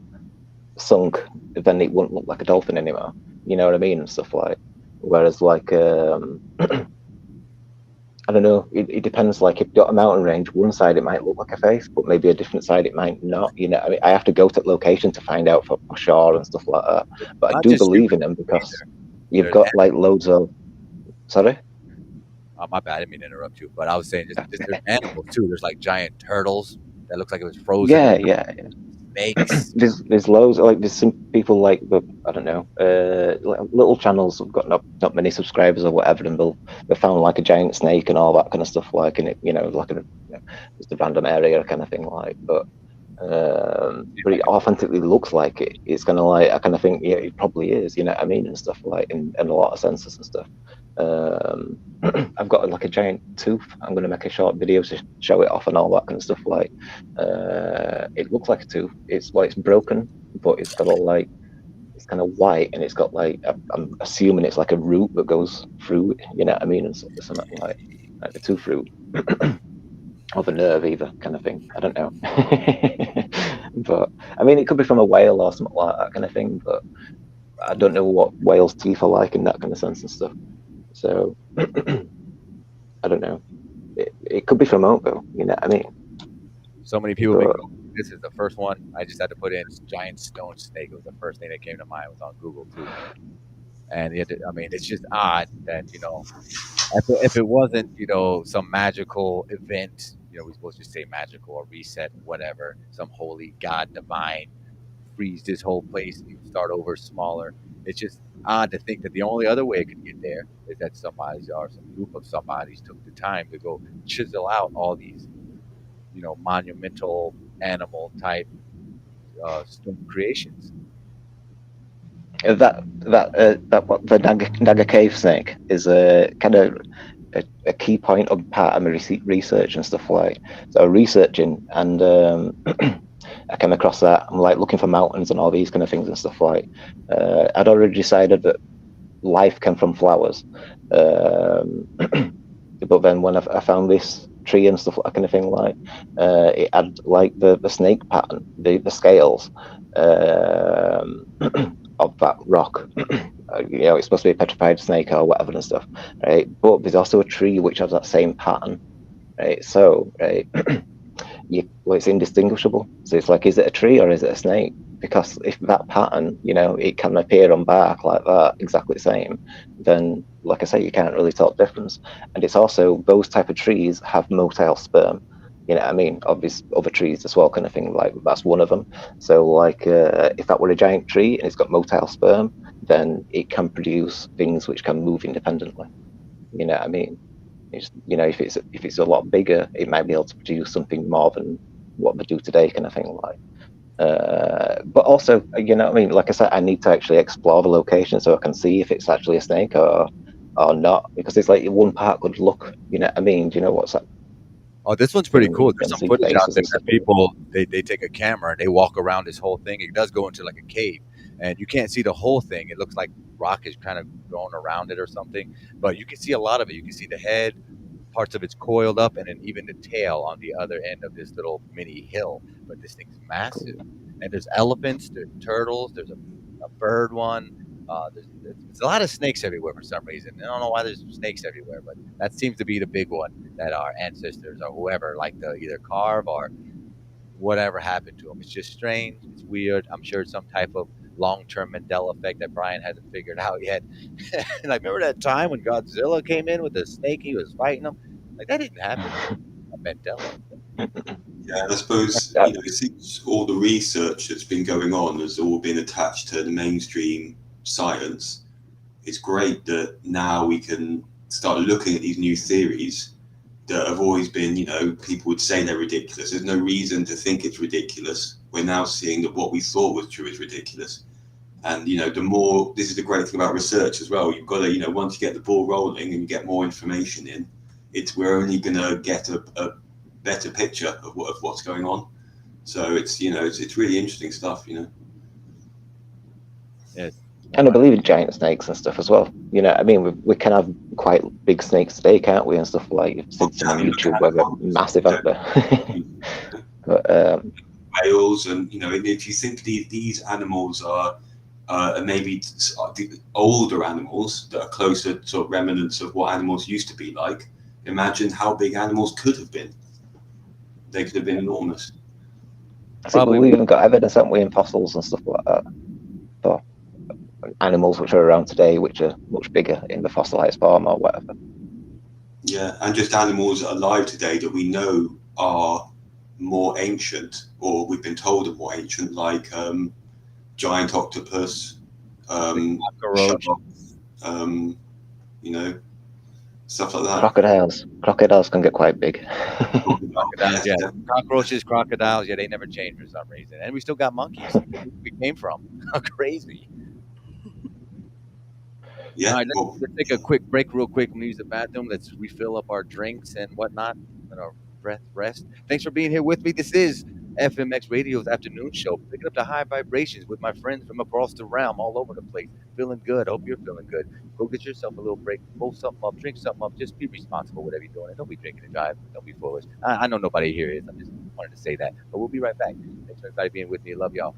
sunk, then it wouldn't look like a dolphin anymore. You know what I mean, and stuff like. Whereas like I don't know, it depends. Like if you've got a mountain range, one side it might look like a face, but maybe a different side it might not. I have to go to the location to find out for sure and stuff like that. But I do believe in them, because you've got like loads of. Sorry. My bad, I didn't mean to interrupt you, but I was saying just there's animals too. There's like giant turtles that looks like it was frozen. Yeah. Snakes. There's loads. Like there's some people like I don't know, like little channels have got not many subscribers or whatever, and they found like a giant snake and all that kind of stuff, like in it, like just a random area kind of thing, like. But it authentically looks like it. It's kind of like I kind of think it probably is. You know what I mean, and stuff like in a lot of senses and stuff. I've got like a giant tooth. I'm going to make a short video to show it off and all that kind of stuff. Like, it looks like a tooth. It's broken, but it's got it's kind of white, and it's got like I'm assuming it's like a root that goes through. You know what I mean, and something like the tooth root. Or the nerve, either kind of thing. I don't know. But I mean, it could be from a whale or something like that kind of thing. But I don't know what whales' teeth are like in that kind of sense and stuff. So I don't know. It could be from Oakville. You know what I mean? So many people think this is the first one. I just had to put in giant stone snake. It was the first thing that came to mind. It was on Google too. And it's just odd that if it wasn't some magical event, we're supposed to say magical or reset, whatever, some holy god divine freeze this whole place and you start over smaller. It's just odd to think that the only other way it could get there is that somebody or some group of somebodies took the time to go chisel out all these monumental animal type stone creations. That what the Naga cave snake is a kind of a key point of part of my research and stuff like. So researching, and I came across that. I'm like looking for mountains and all these kind of things and stuff like. I'd already decided that life came from flowers, but then when I found this tree and stuff, that kind of thing, like it had like the snake pattern, the scales of that rock. It's supposed to be a petrified snake or whatever and stuff, right? But there's also a tree which has that same pattern, right? So, right, it's indistinguishable. So it's like, is it a tree or is it a snake? Because if that pattern, it can appear on bark like that, exactly the same, then, like I say, you can't really tell the difference. And it's also, those type of trees have motile sperm. You know what I mean? Obviously, other trees as well, kind of thing. Like that's one of them. So, like, if that were a giant tree and it's got motile sperm, then it can produce things which can move independently. You know what I mean? If it's a lot bigger, it might be able to produce something more than what they do today, kind of thing. Like, But also, you know what I mean? Like I said, I need to actually explore the location so I can see if it's actually a snake or not. Because it's like one part could look, you know what I mean? Do you know what's that? Oh, this one's pretty When cool. you There's can some see footage out faces there and stuff. that people they take a camera and they walk around this whole thing. It does go into like a cave, and you can't see the whole thing. It looks like rock is kind of growing around it or something, but you can see a lot of it. You can see the head, parts of it's coiled up, and then even the tail on the other end of this little mini hill. But this thing's massive, and there's elephants, there's turtles, there's a bird one. There's a lot of snakes everywhere for some reason. I don't know why there's snakes everywhere, but that seems to be the big one that our ancestors or whoever like to either carve or whatever happened to them. It's just strange. It's weird. I'm sure it's some type of long-term Mandela effect that Brian hasn't figured out yet. And I remember that time when Godzilla came in with the snake. He was fighting him. Like that didn't happen. Mandela. Yeah, I suppose, Yeah. it seems all the research that's been going on has all been attached to the mainstream science. It's great that now we can start looking at these new theories that have always been, people would say they're ridiculous. There's no reason to think it's ridiculous. We're now seeing that what we thought was true is ridiculous. And, the more, this is the great thing about research as well. You've got to, once you get the ball rolling and you get more information in, we're only going to get a better picture of what's going on. So it's really interesting stuff. Yes. And I believe in giant snakes and stuff as well. You know, I mean, we can have quite big snakes today, can't we? And stuff like you've seen some on YouTube where they're massive, aren't they? But whales, and if you think these animals are maybe the older animals that are closer to remnants of what animals used to be like, imagine how big animals could have been. They could have been enormous. so we've even got evidence, haven't we, in fossils and stuff like that, for animals which are around today, which are much bigger in the fossilized form or whatever. Yeah, and just animals alive today that we know are more ancient, or we've been told are more ancient, like giant octopus, Cockroach. stuff like that. Crocodiles can get quite big. Crocodiles, yeah. Cockroaches, crocodiles, yeah, they never change for some reason. And we still got monkeys. We came from. Crazy. Yeah. All right, let's take a quick break real quick. I'm going to use the bathroom. Let's refill up our drinks and whatnot. Let our breath rest. Thanks for being here with me. This is FMX Radio's afternoon show. Picking up the high vibrations with my friends from across the realm all over the place. Feeling good. Hope you're feeling good. Go get yourself a little break. Pull something up. Drink something up. Just be responsible, whatever you're doing. And don't be drinking and driving. Don't be foolish. I know nobody here is. I just wanted to say that. But we'll be right back. Thanks for everybody being with me. Love y'all.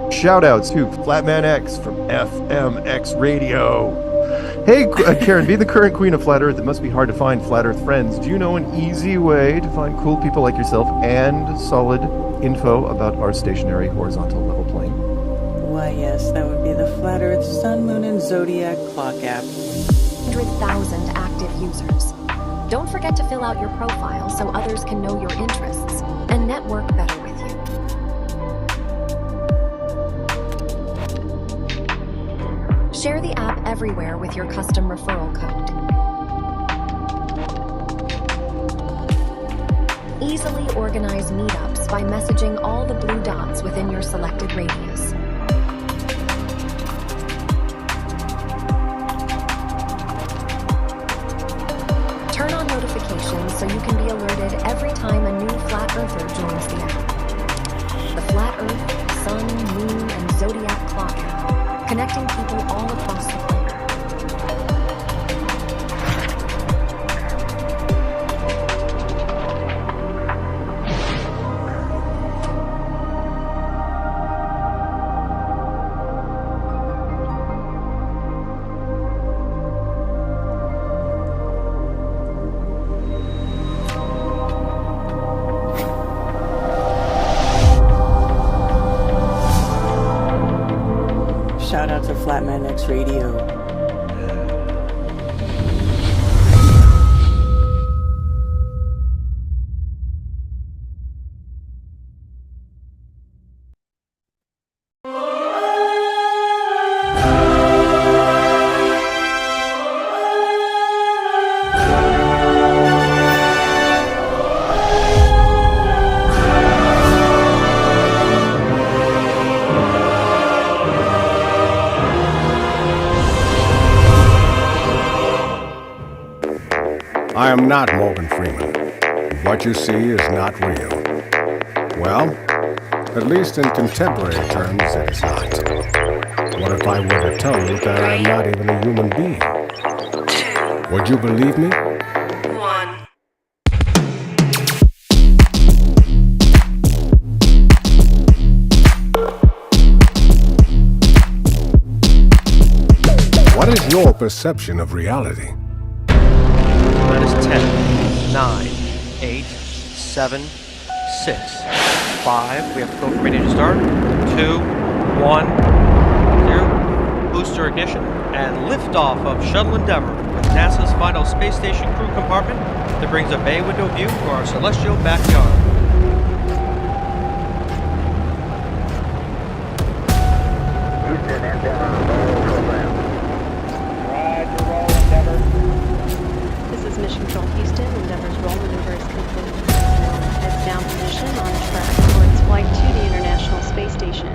Shout out to Flatman X from FMX Radio. Hey, Karen, being the current queen of Flat Earth, it must be hard to find Flat Earth friends. Do you know an easy way to find cool people like yourself and solid info about our stationary horizontal level plane? Why, yes, that would be the Flat Earth Sun, Moon, and Zodiac Clock app. 100,000 active users. Don't forget to fill out your profile so others can know your interests and network better with you. Share the app everywhere with your custom referral code. Easily organize meetups by messaging all the blue dots within your selected radius. Turn on notifications so you can be alerted every time a new Flat Earther joins the app. The Flat Earth, Sun, Moon, and Zodiac Clock app, connecting people all across the planet. Shout out to Flatman X Radio. am not Morgan Freeman. What you see is not real. Well, at least in contemporary terms, it is not. What if I were to tell you that I'm not even a human being? Would you believe me? What is your perception of reality? That is 10, 9, 8, 7, 6, 5. We have propane ready to start. 2, 1, 0. Booster ignition and liftoff of Shuttle Endeavour with NASA's final space station crew compartment that brings a bay window view to our celestial backyard. Houston, Endeavour, roll program. Roger, roll Endeavour. This is Mission Control Houston. Endeavour's roll maneuver is complete. Heads down position on track for its flight to the International Space Station.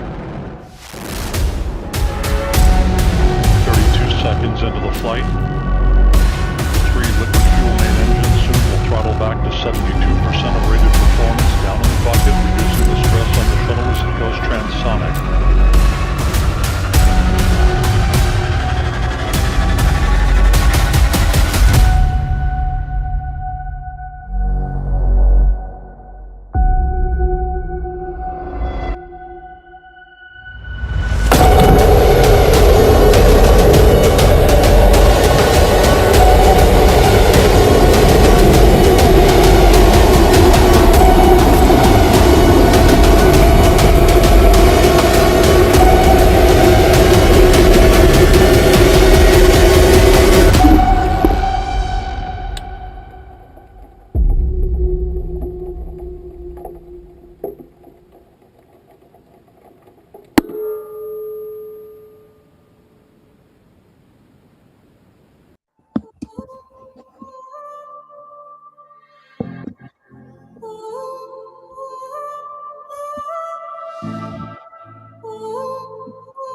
32 seconds into the flight. 3 liquid fuel main engines soon will throttle back to 72% of rated performance down in the bucket, reducing the stress on the shuttle as it goes transonic.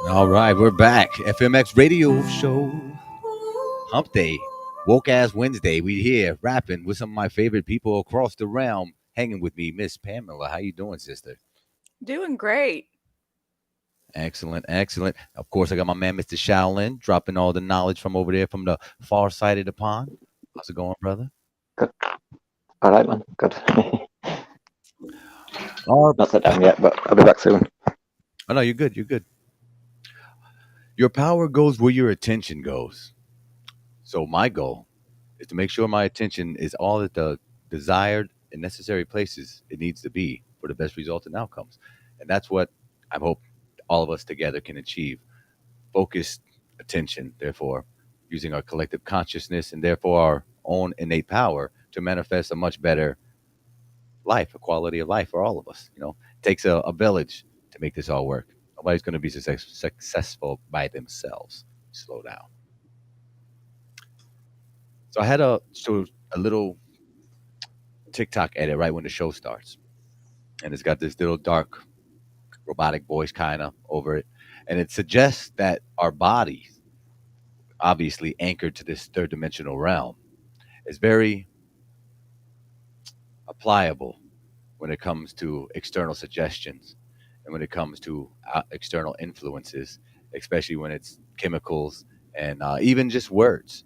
All right, we're back. FMX Radio Show. Hump Day. Woke Ass Wednesday. We here rapping with some of my favorite people across the realm. Hanging with me, Miss Pamela. How you doing, sister? Doing great. Excellent, excellent. Of course, I got my man, Mr. Shaolin, dropping all the knowledge from over there from the far side of the pond. How's it going, brother? Good. All right, man. Good. Our, Not sat down yet, but I'll be back soon. Oh, no, you're good. You're good. Your power goes where your attention goes. So my goal is to make sure my attention is all at the desired and necessary places it needs to be for the best results and outcomes. And that's what I hope all of us together can achieve. Focused attention, therefore, using our collective consciousness and therefore our own innate power to manifest a much better life, a quality of life for all of us. You know, it takes a village to make this all work. Nobody's going to be successful by themselves. Slow down. So I had a little TikTok edit right when the show starts, and it's got this little dark robotic voice kind of over it, and it suggests that our body, obviously anchored to this third dimensional realm, is very applicable when it comes to external suggestions and when it comes to external influences, especially when it's chemicals and even just words.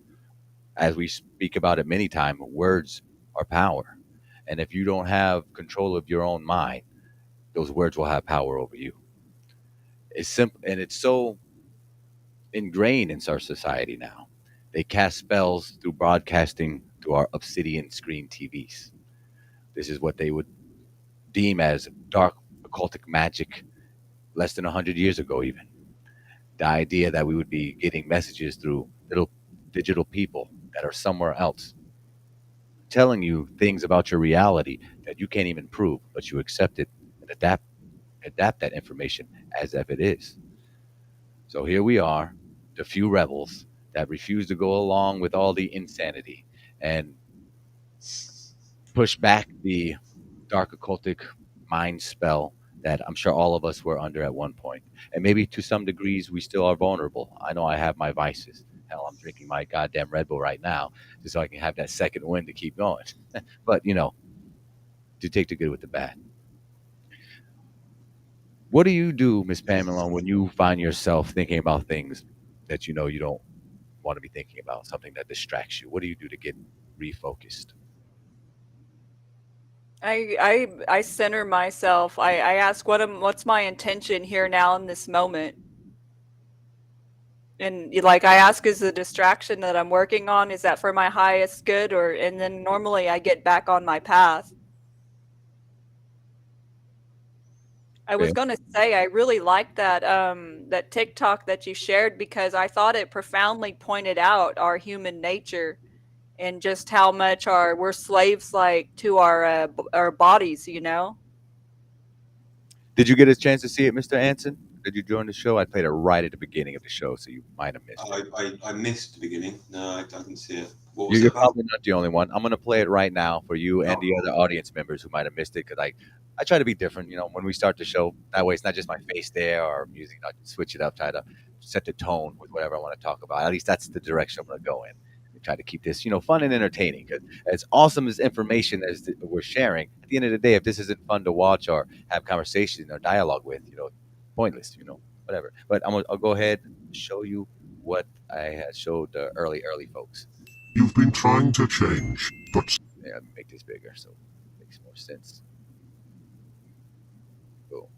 As we speak about it many times, words are power. And if you don't have control of your own mind, those words will have power over you. It's simple, and it's so ingrained in our society now. They cast spells through broadcasting through our obsidian screen TVs. This is what they would deem as dark occultic magic less than 100 years ago, even. The idea that we would be getting messages through little digital people that are somewhere else, telling you things about your reality that you can't even prove, but you accept it and adapt that information as if it is. So here we are, the few rebels that refuse to go along with all the insanity and push back the dark occultic mind spell that I'm sure all of us were under at one point. And maybe to some degrees we still are vulnerable. I know I have my vices, Hell, I'm drinking my goddamn Red Bull right now just so I can have that second win to keep going. But, do take the good with the bad. What do you do, Miss Pamela, when you find yourself thinking about things that you don't want to be thinking about, something that distracts you? What do you do to get refocused? I center myself. I ask what's my intention here now in this moment. And like I ask, is the distraction that I'm working on, is that for my highest good, and then normally I get back on my path. I was Okay. gonna say I really liked that TikTok that you shared because I thought it profoundly pointed out our human nature and just how much we're slaves like to our bodies, Did you get a chance to see it, Mr. Anson? Did you join the show? I played it right at the beginning of the show, so you might have missed it. I missed the beginning. No, I didn't see it. What You- was it You're about? probably not the only one. I'm going to play it right now for you and the other audience members who might have missed it because I try to be different. When we start the show, that way it's not just my face there or music. I switch it up, try to set the tone with whatever I want to talk about. At least that's the direction I'm going to go in. And try to keep this, fun and entertaining. Because as awesome as information as we're sharing, at the end of the day, if this isn't fun to watch or have conversation or dialogue with, pointless. Whatever. But I'll go ahead and show you what I had showed the early folks. You've been trying to change, but Yeah, make this bigger so it makes more sense. Cool.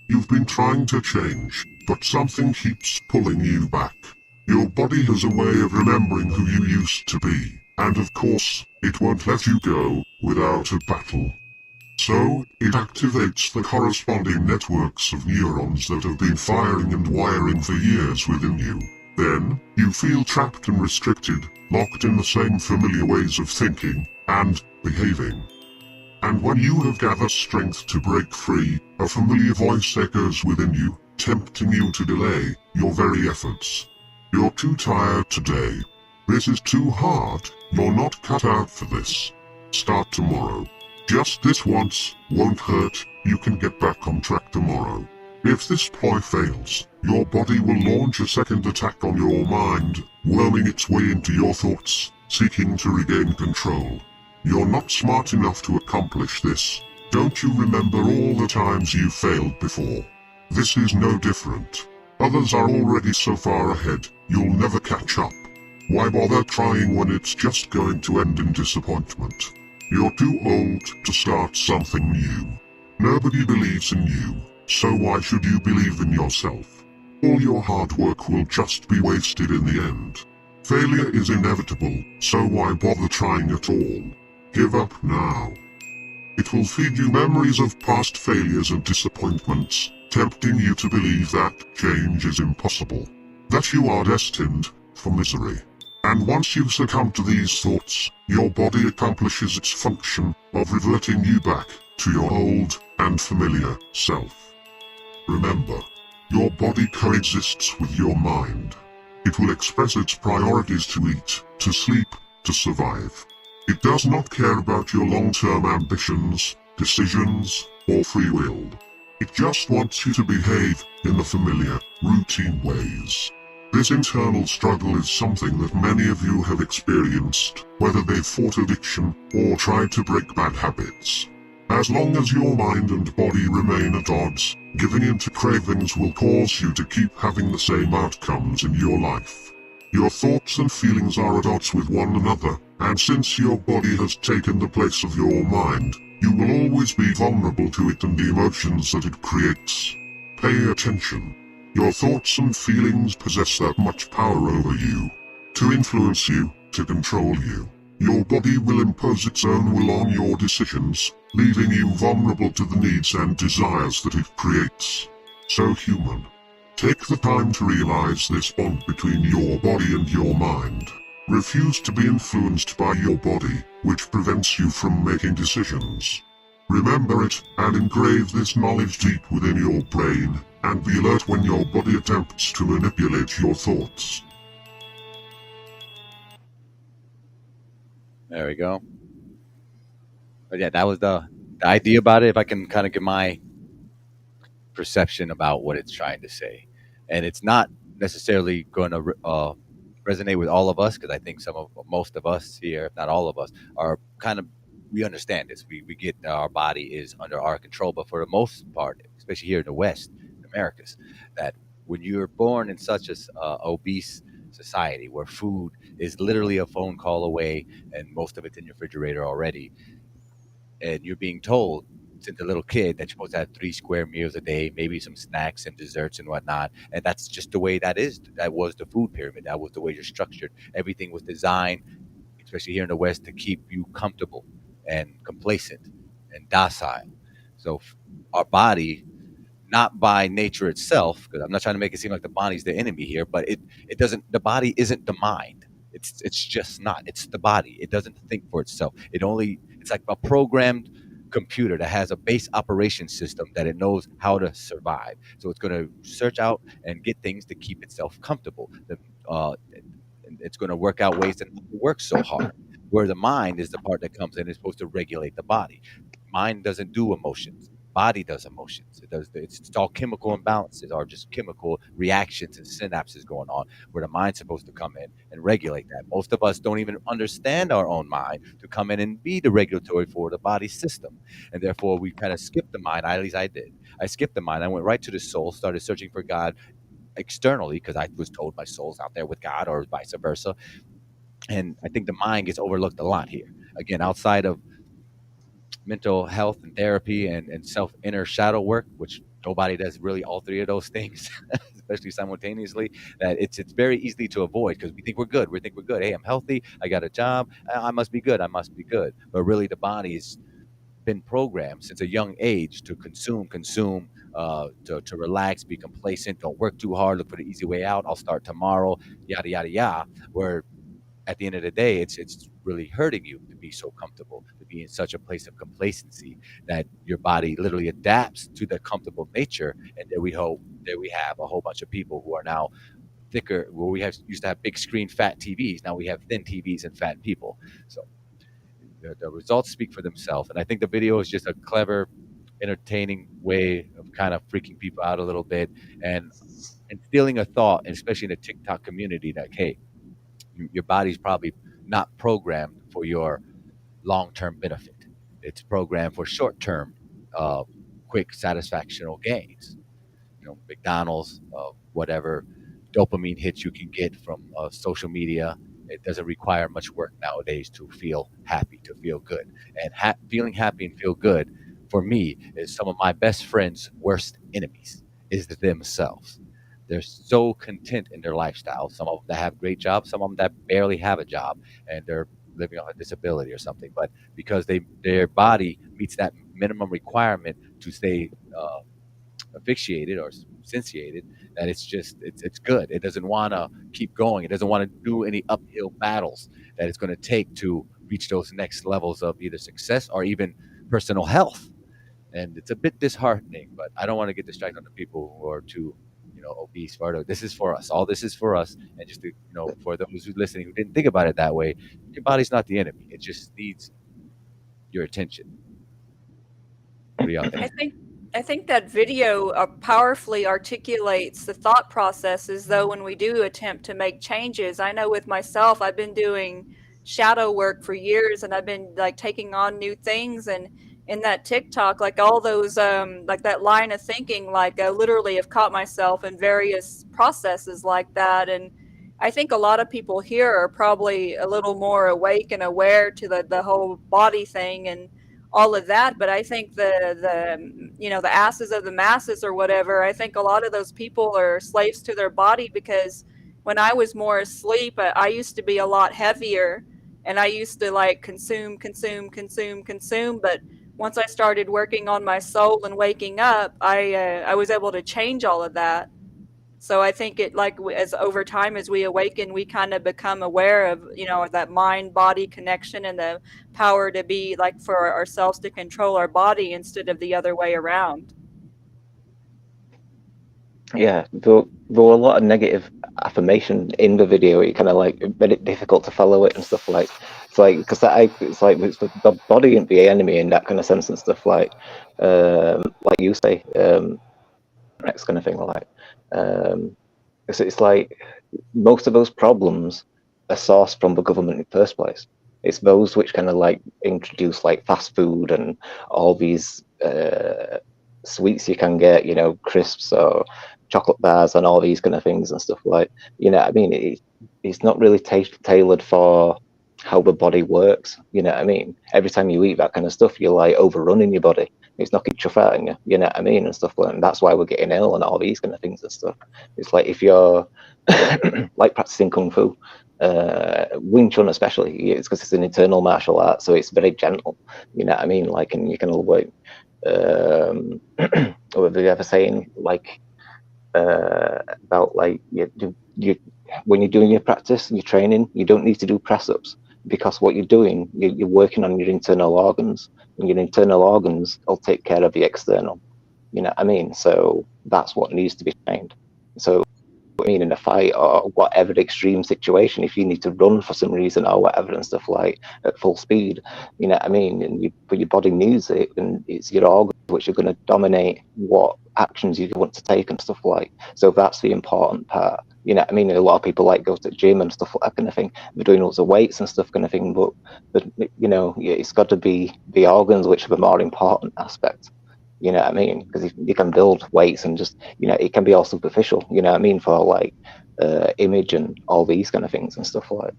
you've been trying to change, but something keeps pulling you back. Your body has a way of remembering who you used to be, and of course, it won't let you go without a battle. So, it activates the corresponding networks of neurons that have been firing and wiring for years within you. Then, you feel trapped and restricted, locked in the same familiar ways of thinking and behaving. And when you have gathered strength to break free, a familiar voice echoes within you, tempting you to delay your very efforts. You're too tired today. This is too hard. You're not cut out for this. Start tomorrow. Just this once won't hurt. You can get back on track tomorrow. If this ploy fails, your body will launch a second attack on your mind, worming its way into your thoughts, seeking to regain control. You're not smart enough to accomplish this. Don't you remember all the times you failed before? This is no different. Others are already so far ahead, you'll never catch up. Why bother trying when it's just going to end in disappointment? You're too old to start something new. Nobody believes in you, so why should you believe in yourself? All your hard work will just be wasted in the end. Failure is inevitable, so why bother trying at all? Give up now. It will feed you memories of past failures and disappointments, tempting you to believe that change is impossible, that you are destined for misery. And once you succumb to these thoughts, your body accomplishes its function of reverting you back to your old and familiar self. Remember, your body coexists with your mind. It will express its priorities to eat, to sleep, to survive. It does not care about your long-term ambitions, decisions, or free will. It just wants you to behave in the familiar, routine ways. This internal struggle is something that many of you have experienced, whether they've fought addiction or tried to break bad habits. As long as your mind and body remain at odds, giving in to cravings will cause you to keep having the same outcomes in your life. Your thoughts and feelings are at odds with one another, and since your body has taken the place of your mind, you will always be vulnerable to it and the emotions that it creates. Pay attention. Your thoughts and feelings possess that much power over you, to influence you, to control you. Your body will impose its own will on your decisions, leaving you vulnerable to the needs and desires that it creates. So human. Take the time to realize this bond between your body and your mind. Refuse to be influenced by your body, which prevents you from making decisions. Remember it, and engrave this knowledge deep within your brain, and be alert when your body attempts to manipulate your thoughts. There we go. But yeah, that was the idea about it. If I can kind of give my perception about what it's trying to say, and it's not necessarily going to resonate with all of us, because I think most of us here, if not all of us, are kind of, we understand this. We get that our body is under our control, but for the most part, especially here in the West, Americas, that when you're born in such a obese society where food is literally a phone call away and most of it's in your refrigerator already, and you're being told since a little kid that you're supposed to have 3 square meals a day, maybe some snacks and desserts and whatnot. And that's just the way that is. That was the food pyramid. That was the way you're structured. Everything was designed, especially here in the West, to keep you comfortable and complacent and docile. So our body, not by nature itself, because I'm not trying to make it seem like the body's the enemy here, but it doesn't. The body isn't the mind. It's just not. It's the body. It doesn't think for itself. It's like a programmed computer that has a base operation system that it knows how to survive. So it's going to search out and get things to keep itself comfortable. It's going to work out ways to not work so hard. Where the mind is the part that comes in and is supposed to regulate the body. Mind doesn't do emotions. Body does emotions. It's all chemical imbalances or just chemical reactions and synapses going on, where the mind's supposed to come in and regulate that. Most of us don't even understand our own mind to come in and be the regulatory for the body system. And therefore we kind of skip the mind. At least I did. I skipped the mind. I went right to the soul, started searching for God externally, because I was told my soul's out there with God, or vice versa. And I think the mind gets overlooked a lot here. Again, outside of mental health and therapy and self inner shadow work, which nobody does really all three of those things, especially simultaneously, that it's very easy to avoid, because we think we're good. We think we're good. Hey, I'm healthy. I got a job. I must be good. I must be good. But really, the body's been programmed since a young age to consume, to relax, be complacent, don't work too hard, look for the easy way out. I'll start tomorrow, yada yada yada. Where at the end of the day, it's really hurting you to be so comfortable, to be in such a place of complacency that your body literally adapts to the comfortable nature. And there we have a whole bunch of people who are now thicker, where used to have big screen fat TVs. Now we have thin TVs and fat people. So the results speak for themselves. And I think the video is just a clever, entertaining way of kind of freaking people out a little bit and instilling a thought, especially in the TikTok community, that, hey, your body's probably not programmed for your long-term benefit. It's programmed for short-term, quick satisfactional gains. McDonald's, whatever dopamine hits you can get from social media. It doesn't require much work nowadays to feel happy, to feel good. And feeling happy and feel good, for me, is some of my best friends' worst enemies, is themselves. They're so content in their lifestyle. Some of them that have great jobs, some of them that barely have a job, and they're living on a disability or something. But because their body meets that minimum requirement to stay asphyxiated or satiated, that it's good. It doesn't want to keep going. It doesn't want to do any uphill battles that it's going to take to reach those next levels of either success or even personal health. And it's a bit disheartening, but I don't want to get distracted on the people who are too obese. This is for us. All this is for us. And just to, for those who are listening who didn't think about it that way, your body's not the enemy. It just needs your attention. What do y'all think? I think that video powerfully articulates the thought processes, though, when we do attempt to make changes. I know with myself, I've been doing shadow work for years, and I've been like taking on new things. And in that TikTok, like all those, like that line of thinking, like I literally have caught myself in various processes like that. And I think a lot of people here are probably a little more awake and aware to the whole body thing and all of that. But I think the asses of the masses or whatever, I think a lot of those people are slaves to their body, because when I was more asleep, I used to be a lot heavier, and I used to like consume. But once I started working on my soul and waking up, I was able to change all of that. So I think it, like, as over time, as we awaken, we kind of become aware of, that mind-body connection and the power to be like for ourselves to control our body instead of the other way around. Yeah, there were a lot of negative affirmation in the video. It kind of like made it difficult to follow it and stuff like. It's like because it's the body ain't the enemy in that kind of sense and stuff like you say. FMX kind of thing. Like, it's like most of those problems are sourced from the government in the first place. It's those which kind of like introduce like fast food and all these sweets you can get, you know, crisps or chocolate bars and all these kind of things and stuff like, you know, I mean, it's not really tailored for how the body works. You know what I mean? Every time you eat that kind of stuff, you're like overrunning your body. It's knocking stuff out of you. You know what I mean? And stuff like, and that's why we're getting ill and all these kind of things and stuff. It's like if you're like practicing kung fu, Wing Chun especially, it's because it's an internal martial art, so it's very gentle. You know what I mean? Like, and you can avoid. Or the other saying like about like you when you're doing your practice, your training, you don't need to do press ups because what you're doing, you're working on your internal organs, and your internal organs will take care of the external. You know what I mean? So that's what needs to be trained. So I mean, in a fight or whatever extreme situation, if you need to run for some reason or whatever and stuff like at full speed, you know what I mean, and but your body needs it, and it's your organs which are going to dominate what actions you want to take and stuff like. So that's the important part. You know what I mean? A lot of people like go to the gym and stuff like that kind of thing. They're doing lots of weights and stuff kind of thing, but you know, it's got to be the organs which are the more important aspect. You know what I mean? Because you can build weights and just, you know, it can be all superficial, you know what I mean, for like image and all these kind of things and stuff like.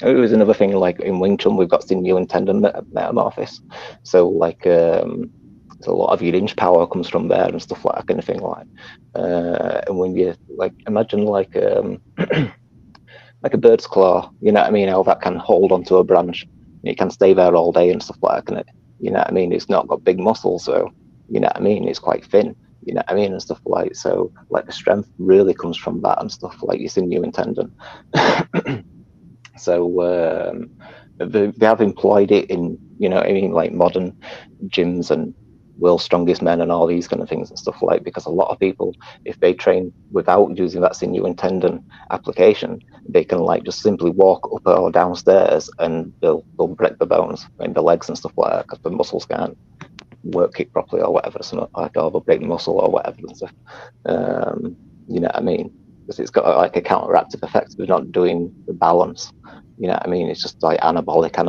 It was another thing, like in Wing Chun, we've got sinew and tendon metamorphosis. So like, so a lot of your inch power comes from there and stuff like that kind of thing. Like, and when you like, imagine like like a bird's claw, you know what I mean? How that can hold onto a branch. It can stay there all day and stuff like that, can it? You know what I mean? It's not got big muscles, so you know what I mean? It's quite thin, you know what I mean? And stuff like, so like the strength really comes from that and stuff like your sinew and tendon. So they have employed it in, you know what I mean, like modern gyms and World's Strongest Men and all these kind of things and stuff like, because a lot of people, if they train without using that sinew and tendon application, they can like just simply walk up or downstairs and they'll break the bones in the legs and stuff like that because the muscles can't work it properly or whatever, so like, or they'll break the muscle or whatever and stuff. You know what I mean? Because it's got like a counteractive effect. We're not doing the balance. You know what I mean? It's just like anabolic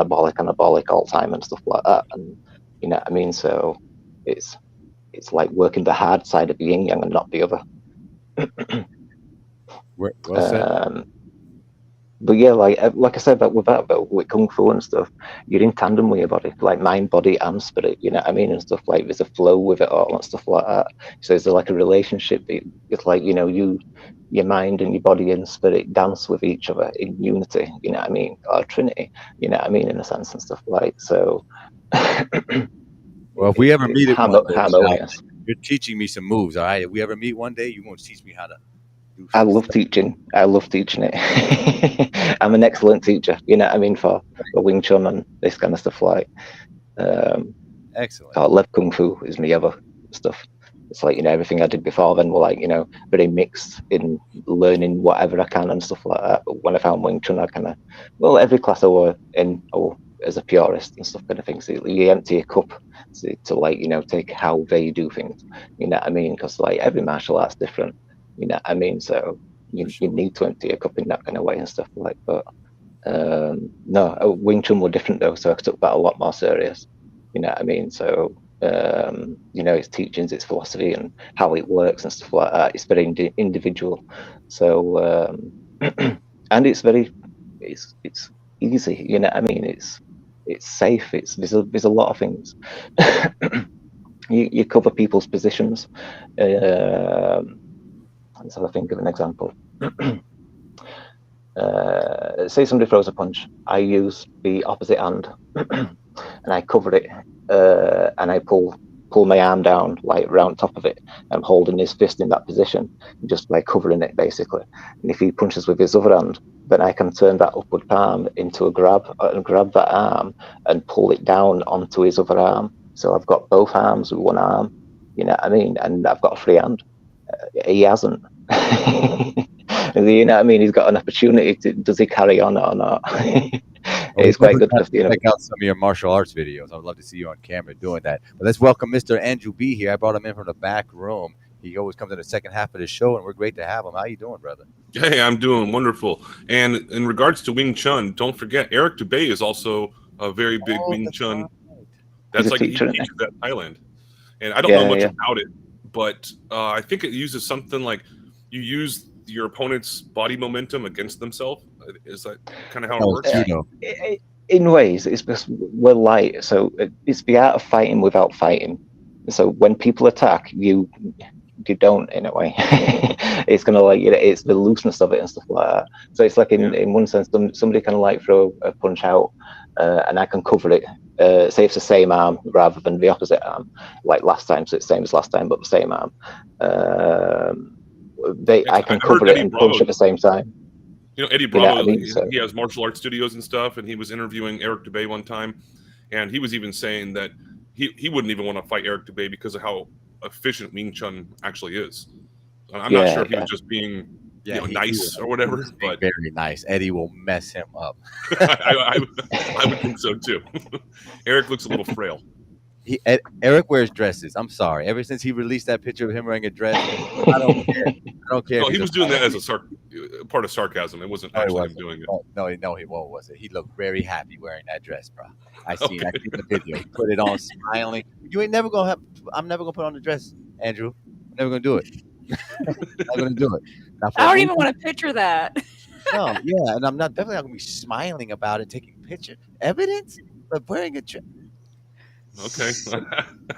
all the time and stuff like that. And you know what I mean? So it's like working the hard side of the yin yang and not the other. Well said. But yeah, like I said, with kung fu and stuff, you're in tandem with your body, like mind, body, and spirit. You know what I mean, and stuff like there's a flow with it all and stuff like that. So there's like a relationship. It's like, you know, your mind and your body and spirit dance with each other in unity. You know what I mean, or Trinity. You know what I mean, in a sense and stuff like so. Well, if we ever meet it one day, harmonious. You're teaching me some moves. All right, if we ever meet one day, you're going to teach me how to. I love teaching. I love teaching it. I'm an excellent teacher, you know what I mean, for Wing Chun and this kind of stuff like. Excellent. Love Kung Fu is my other stuff. It's like, you know, everything I did before then were like, you know, very mixed in learning whatever I can and stuff like that. But when I found Wing Chun, I kind of, well, every class I were in, as a purist and stuff kind of things. So you empty a cup to like, you know, take how they do things. You know what I mean? Because like every martial art's different. You know what I mean? So you need to empty a cup in that kind of way and stuff like. But no, Wing Chun were different though, so I took that a lot more serious. You know what I mean? So you know, its teachings, its philosophy, and how it works and stuff like that. It's very individual. So and it's easy. You know what I mean? It's safe. There's a lot of things. You cover people's positions. So I think of an example. Say somebody throws a punch, I use the opposite hand and I cover it, and I pull my arm down like round top of it. I'm holding his fist in that position, just by covering it basically. And if he punches with his other hand, then I can turn that upward palm into a grab and grab that arm and pull it down onto his other arm. So I've got both arms with one arm, you know what I mean? And I've got a free hand. He hasn't. You know what I mean? He's got an opportunity. Does he carry on or not? Well, we it's quite definitely good got because to check out some of your martial arts videos. I would love to see you on camera doing that. But let's welcome Mr. Andrew B here. I brought him in from the back room. He always comes in the second half of the show, and we're great to have him. How you doing, brother? Hey, I'm doing wonderful. And in regards to Wing Chun, don't forget Eric Dubay is also a very big Wing Chun. That's He's a like he teacher, isn't he? teaches at Thailand, and I don't know much Yeah. about it, but I think it uses something like you use your opponent's body momentum against themselves. Is that kind of how it works? In ways, it's because we're light, so it's the art of fighting without fighting. So when people attack, you don't, in a way. It's kind of like, it's the looseness of it and stuff like that. So it's like in one sense, somebody can like throw a punch out, and I can cover it. Say it's the same arm rather than the opposite arm, like last time. So it's the same as last time, but the same arm. I can cover it and punch at the same time. You know, Eddie Bravo, So, he has martial arts studios and stuff, and he was interviewing Eric Dubay one time, and he was even saying that he wouldn't even want to fight Eric Dubay because of how efficient Wing Chun actually is. I'm not sure if he was just being nice or whatever, but very nice. Eddie will mess him up. I would think so too. Eric looks a little frail. Eric wears dresses. I'm sorry. Ever since he released that picture of him wearing a dress, I don't care. I don't care. No, he was doing that as a part of sarcasm. It wasn't actually him doing it. No, he wasn't. He looked very happy wearing that dress, bro. I seen the video. He put it on smiling. You ain't never gonna have. I'm never gonna put on the dress, Andrew. I'm never gonna do it. I'm gonna do it. I don't even want to picture that. No, yeah, and I'm definitely not gonna be smiling about it, taking picture evidence, but wearing a dress. Okay,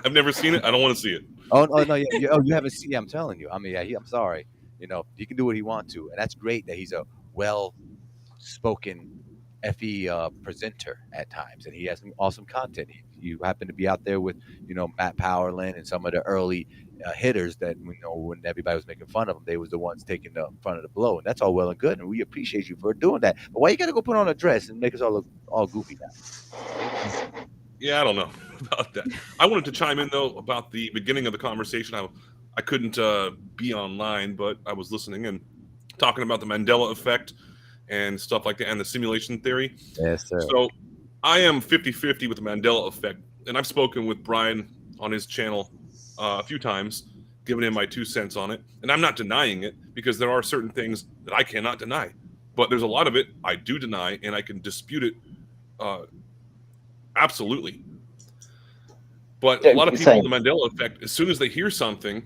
I've never seen it. I don't want to see it. Oh no, yeah, you haven't seen it. I'm telling you. I mean, I'm sorry. You know, he can do what he wants to, and that's great that he's a well-spoken FE presenter at times, and he has some awesome content. You happen to be out there with, Matt Powerland and some of the early hitters that, when everybody was making fun of them, they was the ones taking the front of the blow, and that's all well and good, and we appreciate you for doing that. But why you got to go put on a dress and make us all look all goofy now? Yeah, I don't know about that. I wanted to chime in though about the beginning of the conversation. I couldn't be online, but I was listening and talking about the Mandela effect and stuff like that, and the simulation theory. Yes, sir. So I am 50-50 with the Mandela effect, and I've spoken with Brian on his channel a few times, giving him my 2 cents on it, and I'm not denying it because there are certain things that I cannot deny, but there's a lot of it I do deny, and I can dispute it absolutely. But a lot of people in the Mandela effect, as soon as they hear something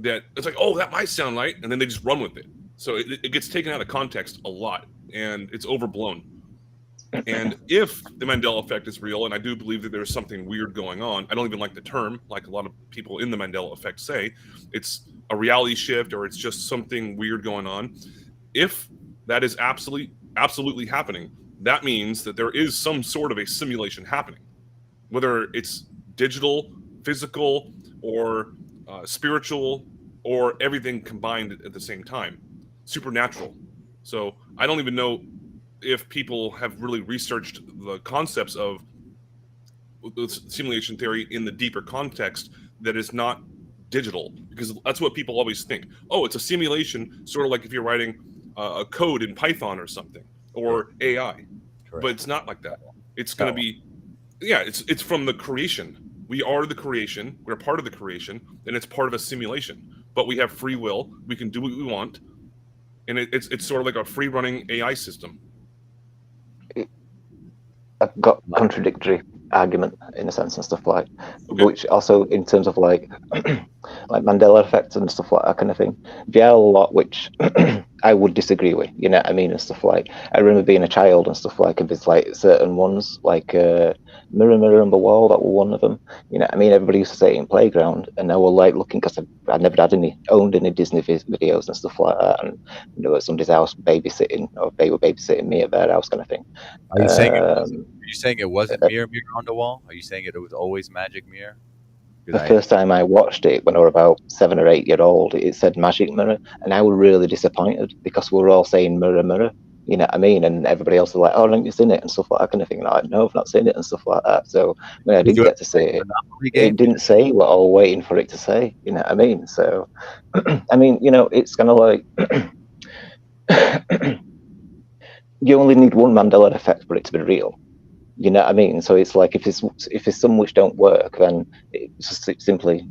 that it's like, oh, that might sound right, and then they just run with it. So it gets taken out of context a lot, and it's overblown. And if the Mandela effect is real, and I do believe that there's something weird going on, I don't even like the term, like a lot of people in the Mandela effect say, it's a reality shift or it's just something weird going on. If that is absolutely happening, that means that there is some sort of a simulation happening, whether it's digital, physical, or spiritual, or everything combined at the same time, supernatural. So I don't even know if people have really researched the concepts of the simulation theory in the deeper context that is not digital, because that's what people always think. Oh, it's a simulation, sort of like if you're writing a code in Python or something, or AI. Correct. But it's not like that. It's going to be, it's from the creation. We are the creation. We're part of the creation, and it's part of a simulation. But we have free will. We can do what we want, and it's sort of like a free-running AI system. I've got contradictory argument in a sense and stuff like, which also in terms of like Mandela effect and stuff like that kind of thing. There are a lot which I would disagree with, you know what I mean, and stuff like. I remember being a child and stuff like, and there's like certain ones like Mirror Mirror on the Wall, that were one of them. You know what I mean? Everybody used to say it in playground, and I were like looking, because I never had owned any Disney videos and stuff like that, and at somebody's house babysitting, or they were babysitting me at their house kind of thing. Are you saying it wasn't Mirror Mirror on the Wall? Are you saying it was always Magic Mirror? The first time I watched it, when I was about 7 or 8 years old, it said Magic Mirror, and I was really disappointed because we were all saying Mirror Mirror, you know what I mean? And everybody else was like, "Oh, haven't you seen it?" and stuff like that kind of thing. And I'm like, "No, I've not seen it," and stuff like that. So when I did get to see it, it didn't say what I was waiting for it to say, you know what I mean? So, I mean, you know, it's kind of like you only need one Mandela effect for it to be real. You know what I mean? So it's like if it's some which don't work, then it's just simply,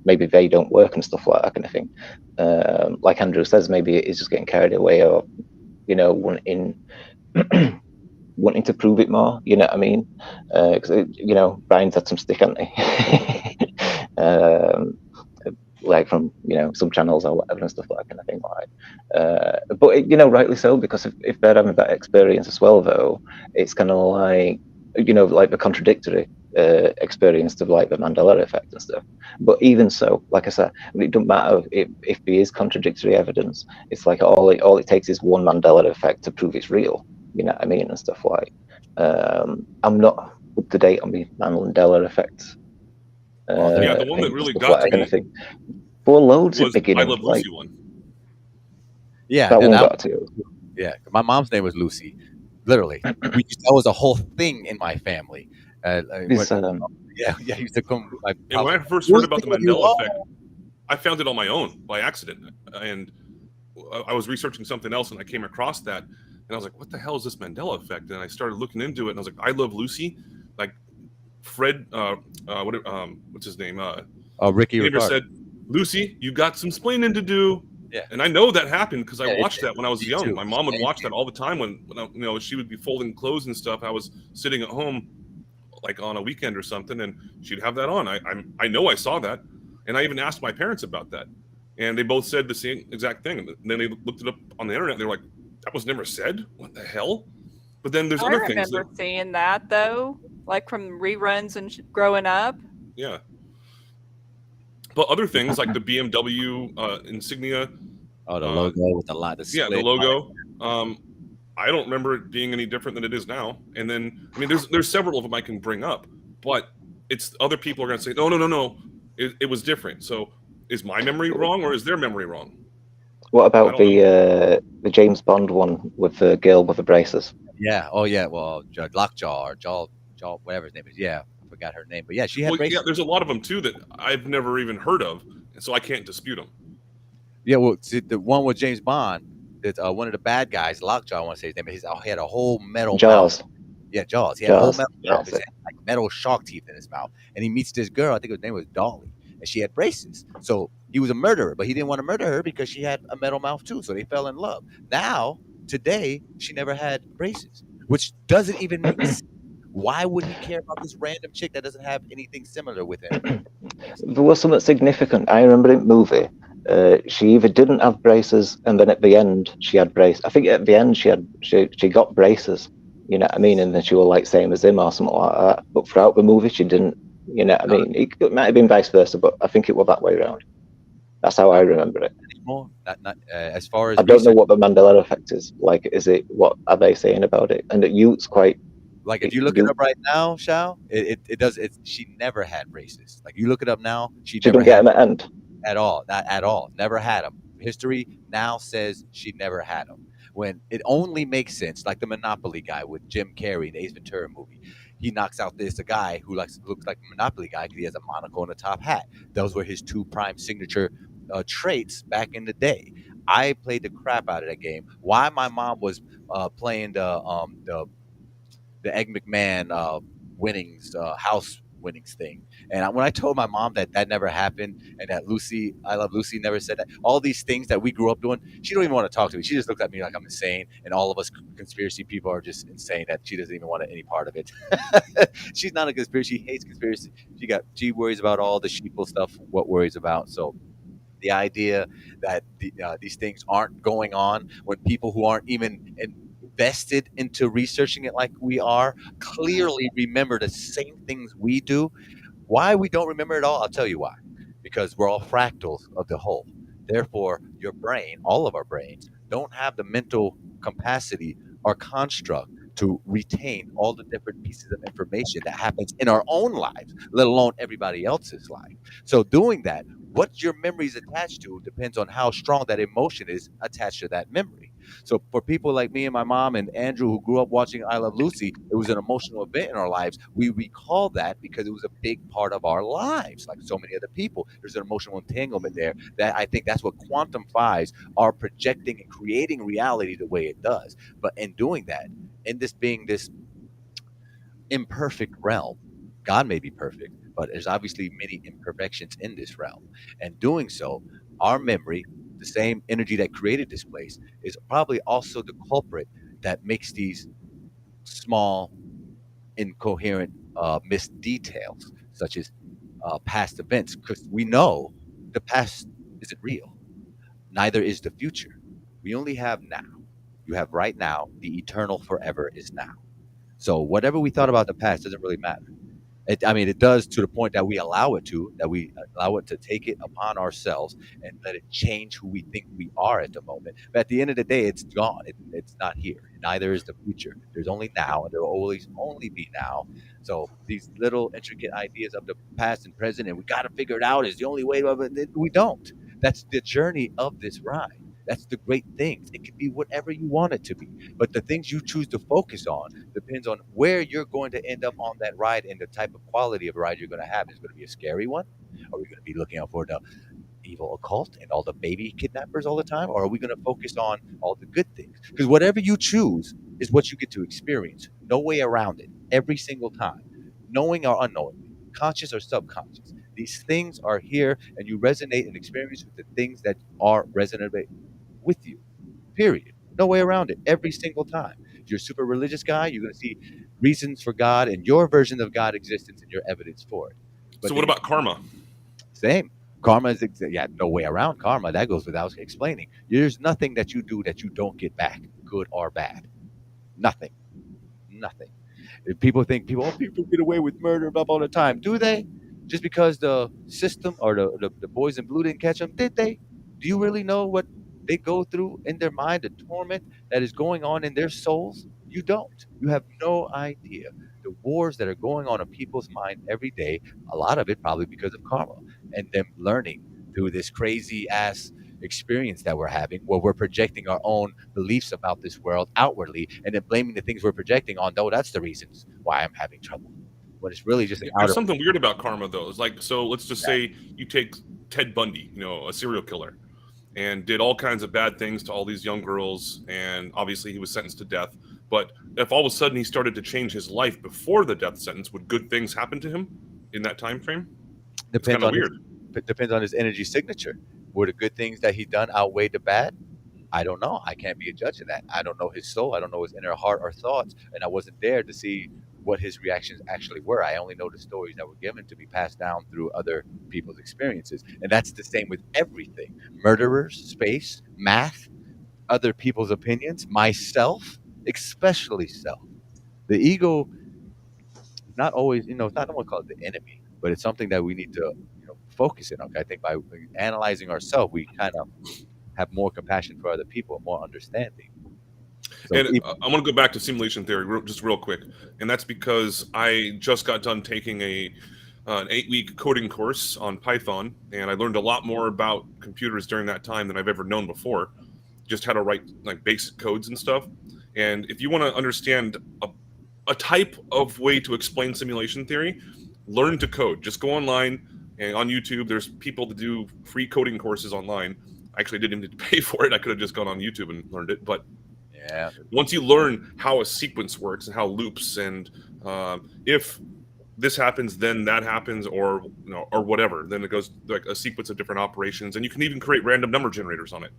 maybe they don't work and stuff like that kind of thing. Like Andrew says, maybe it's just getting carried away, or wanting wanting to prove it more. You know what I mean? Because Brian's had some stick, hasn't he? Like from some channels or whatever and stuff like that kind of thing. But rightly so, because if they're having that experience as well, though, it's kind of like like the contradictory experience of like the Mandela effect and stuff. But even so, like I said, it doesn't matter if there is contradictory evidence. It's like all it takes is one Mandela effect to prove it's real. You know what I mean, and stuff like. I'm not up to date on the Mandela effect. Yeah, the one that really stuff got like to that kind me of thing. For loads was at the beginning, I Love like Lucy one. Yeah, that and one got to. Yeah, my mom's name was Lucy. Literally, that was a whole thing in my family. Yeah, I used to come. And when I first heard about the Mandela effect, I found it on my own by accident, and I was researching something else, and I came across that, and I was like, "What the hell is this Mandela effect?" And I started looking into it, and I was like, "I Love Lucy," like Fred, what's his name? Ricky neighbor Ricardo. said, "Lucy, you got some splaining to do." Yeah. And I know that happened because I Yeah, watched that when I was me young. too. My mom would watch that all the time when she would be folding clothes and stuff. I was sitting at home, like on a weekend or something, and she'd have that on. I know I saw that, and I even asked my parents about that, and they both said the same exact thing. And then they looked it up on the internet. They're like, "That was never said. What the hell?" But then there's I other things remember that, seeing that though, like from reruns and growing up. yeah. But other things like the BMW insignia. Oh, the logo with the lot. Yeah, the logo. I don't remember it being any different than it is now. And then, I mean, there's several of them I can bring up, but it's other people are going to say, no, it was different. So, is my memory wrong or is their memory wrong? What about the James Bond one with the girl with the braces? Yeah. Oh, yeah. Well, Lockjaw or Jaw, whatever his name is. Yeah, I forgot her name, but yeah, she had braces. Yeah, there's a lot of them too that I've never even heard of, and so I can't dispute them. Yeah, well, see, the one with James Bond, that one of the bad guys, Lockjaw, I want to say his name. He had a whole metal Jaws. mouth. Yeah, Jaws. He had a whole metal Yeah, mouth. He had like metal shark teeth in his mouth, and he meets this girl. I think her name was Dolly, and she had braces. So he was a murderer, but he didn't want to murder her because she had a metal mouth too. So they fell in love. Now, today, she never had braces, which doesn't even make sense. Why would he care about this random chick that doesn't have anything similar with him? There was something significant. I remember in the movie, she either didn't have braces, and then at the end she had braces. I think at the end she got braces. You know what I mean? And then she was like same as him or something like that. But throughout the movie, she didn't. You know what I mean? It might have been vice versa, but I think it was that way around. That's how I remember it. Anymore? Not as far as I don't know what the Mandela effect is. Like, is it what are they saying about it? And Youth's quite. Like if you look it up right now, Shao, it does. She never had braces. Like you look it up now, she never didn't get them at end at all. Not at all. Never had them. History now says she never had them. When it only makes sense, like the Monopoly guy with Jim Carrey in the Ace Ventura movie. He knocks out a guy who looks like a Monopoly guy because he has a monocle and a top hat. Those were his two prime signature traits back in the day. I played the crap out of that game. Why my mom was playing the Egg McMahon winnings, house winnings thing. And when I told my mom that never happened and that I Love Lucy never said that, all these things that we grew up doing, she don't even want to talk to me. She just looked at me like I'm insane, and all of us conspiracy people are just insane that she doesn't even want any part of it. She's not a conspiracy. She hates conspiracy. She worries about all the sheeple stuff, what worries about. So the idea that these things aren't going on when people who aren't even invested into researching it like we are clearly remember the same things we do. Why we don't remember it all, I'll tell you why. Because we're all fractals of the whole. Therefore, your brain, all of our brains, don't have the mental capacity or construct to retain all the different pieces of information that happens in our own lives, let alone everybody else's life. So doing that, what your memory is attached to depends on how strong that emotion is attached to that memory. So for people like me and my mom and Andrew, who grew up watching I Love Lucy, it was an emotional event in our lives. We recall that because it was a big part of our lives, like so many other people. There's an emotional entanglement there that I think that's what quantifies our projecting and creating reality the way it does. But in doing that, in this being this imperfect realm, God may be perfect, but there's obviously many imperfections in this realm. And doing so, our memory, the same energy that created this place, is probably also the culprit that makes these small, incoherent, missed details, such as past events, because we know the past isn't real. Neither is the future. We only have now. You have right now. The eternal forever is now. So whatever we thought about the past doesn't really matter. I mean, it does to the point that we allow it to, that we allow it to take it upon ourselves and let it change who we think we are at the moment. But at the end of the day, it's gone. It's not here. Neither is the future. There's only now, and there will always only be now. So these little intricate ideas of the past and present, and we got to figure it out is the only way. We don't. That's the journey of this ride. That's the great things. It can be whatever you want it to be. But the things you choose to focus on depends on where you're going to end up on that ride and the type of quality of ride you're going to have. Is it going to be a scary one? Are we going to be looking out for the evil occult and all the baby kidnappers all the time? Or are we going to focus on all the good things? Because whatever you choose is what you get to experience. No way around it. Every single time. Knowing or unknowingly. Conscious or subconscious. These things are here and you resonate and experience with the things that are resonant with you. Period. No way around it. Every single time. If you're a super religious guy, you're going to see reasons for God and your version of God existence and your evidence for it. But so what about karma? Same. Karma is, no way around karma. That goes without explaining. There's nothing that you do that you don't get back, good or bad. Nothing. Nothing. If people get away with murder all the time. Do they? Just because the system or the boys in blue didn't catch them? Did they? Do you really know what they go through in their mind, the torment that is going on in their souls? You don't. You have no idea. The wars that are going on in people's mind every day, a lot of it probably because of karma and them learning through this crazy ass experience that we're having where we're projecting our own beliefs about this world outwardly and then blaming the things we're projecting on, though that's the reasons why I'm having trouble. But it's really just there's something weird about karma, though. It's like, so let's just say you take Ted Bundy, a serial killer, and did all kinds of bad things to all these young girls, and obviously he was sentenced to death. But if all of a sudden he started to change his life before the death sentence, would good things happen to him in that time frame? Depends on weird. It depends on his energy signature. Were the good things that he done outweigh the bad? I don't know. I can't be a judge of that. I don't know his soul. I don't know his inner heart or thoughts, and I wasn't there to see what his reactions actually were. I only know the stories that were given to me, passed down through other people's experiences. And that's the same with everything. Murderers, space, math, other people's opinions, myself, especially self. The ego is not always, it's not what we call it the enemy, but it's something that we need to focus in on. I think by analyzing ourselves, we kind of have more compassion for other people, more understanding. So and I want to go back to simulation theory just real quick, and that's because I just got done taking an 8-week coding course on Python, and I learned a lot more about computers during that time than I've ever known before. Just how to write like basic codes and stuff. And if you want to understand a type of way to explain simulation theory, learn to code. Just go online and on YouTube. There's people that do free coding courses online. I actually didn't need to pay for it. I could have just gone on YouTube and learned it, but yeah. Once you learn how a sequence works and how loops and if this happens, then that happens, or or whatever, then it goes like a sequence of different operations, and you can even create random number generators on it.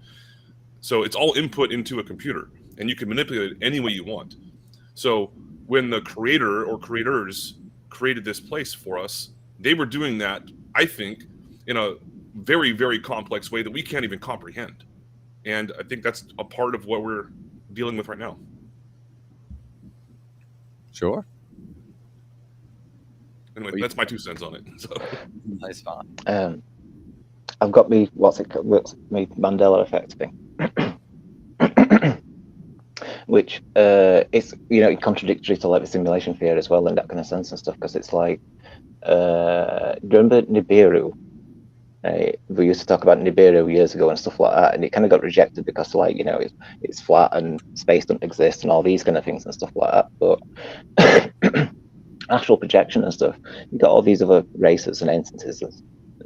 So it's all input into a computer, and you can manipulate it any way you want. So when the creator or creators created this place for us, they were doing that, I think, in a very, very complex way that we can't even comprehend. And I think that's a part of what we're dealing with right now. Sure. Anyway, that's my 2 cents on it. So that's fine. I've got me what's my Mandela effect thing, which is contradictory to like the simulation theory as well in that kind of sense and stuff, because it's like, do you remember Nibiru We used to talk about Nibiru years ago and stuff like that, and it kind of got rejected because, like, you know, it's flat and space doesn't exist and all these kind of things and stuff like that. But astral projection and stuff, you got all these other races and entities and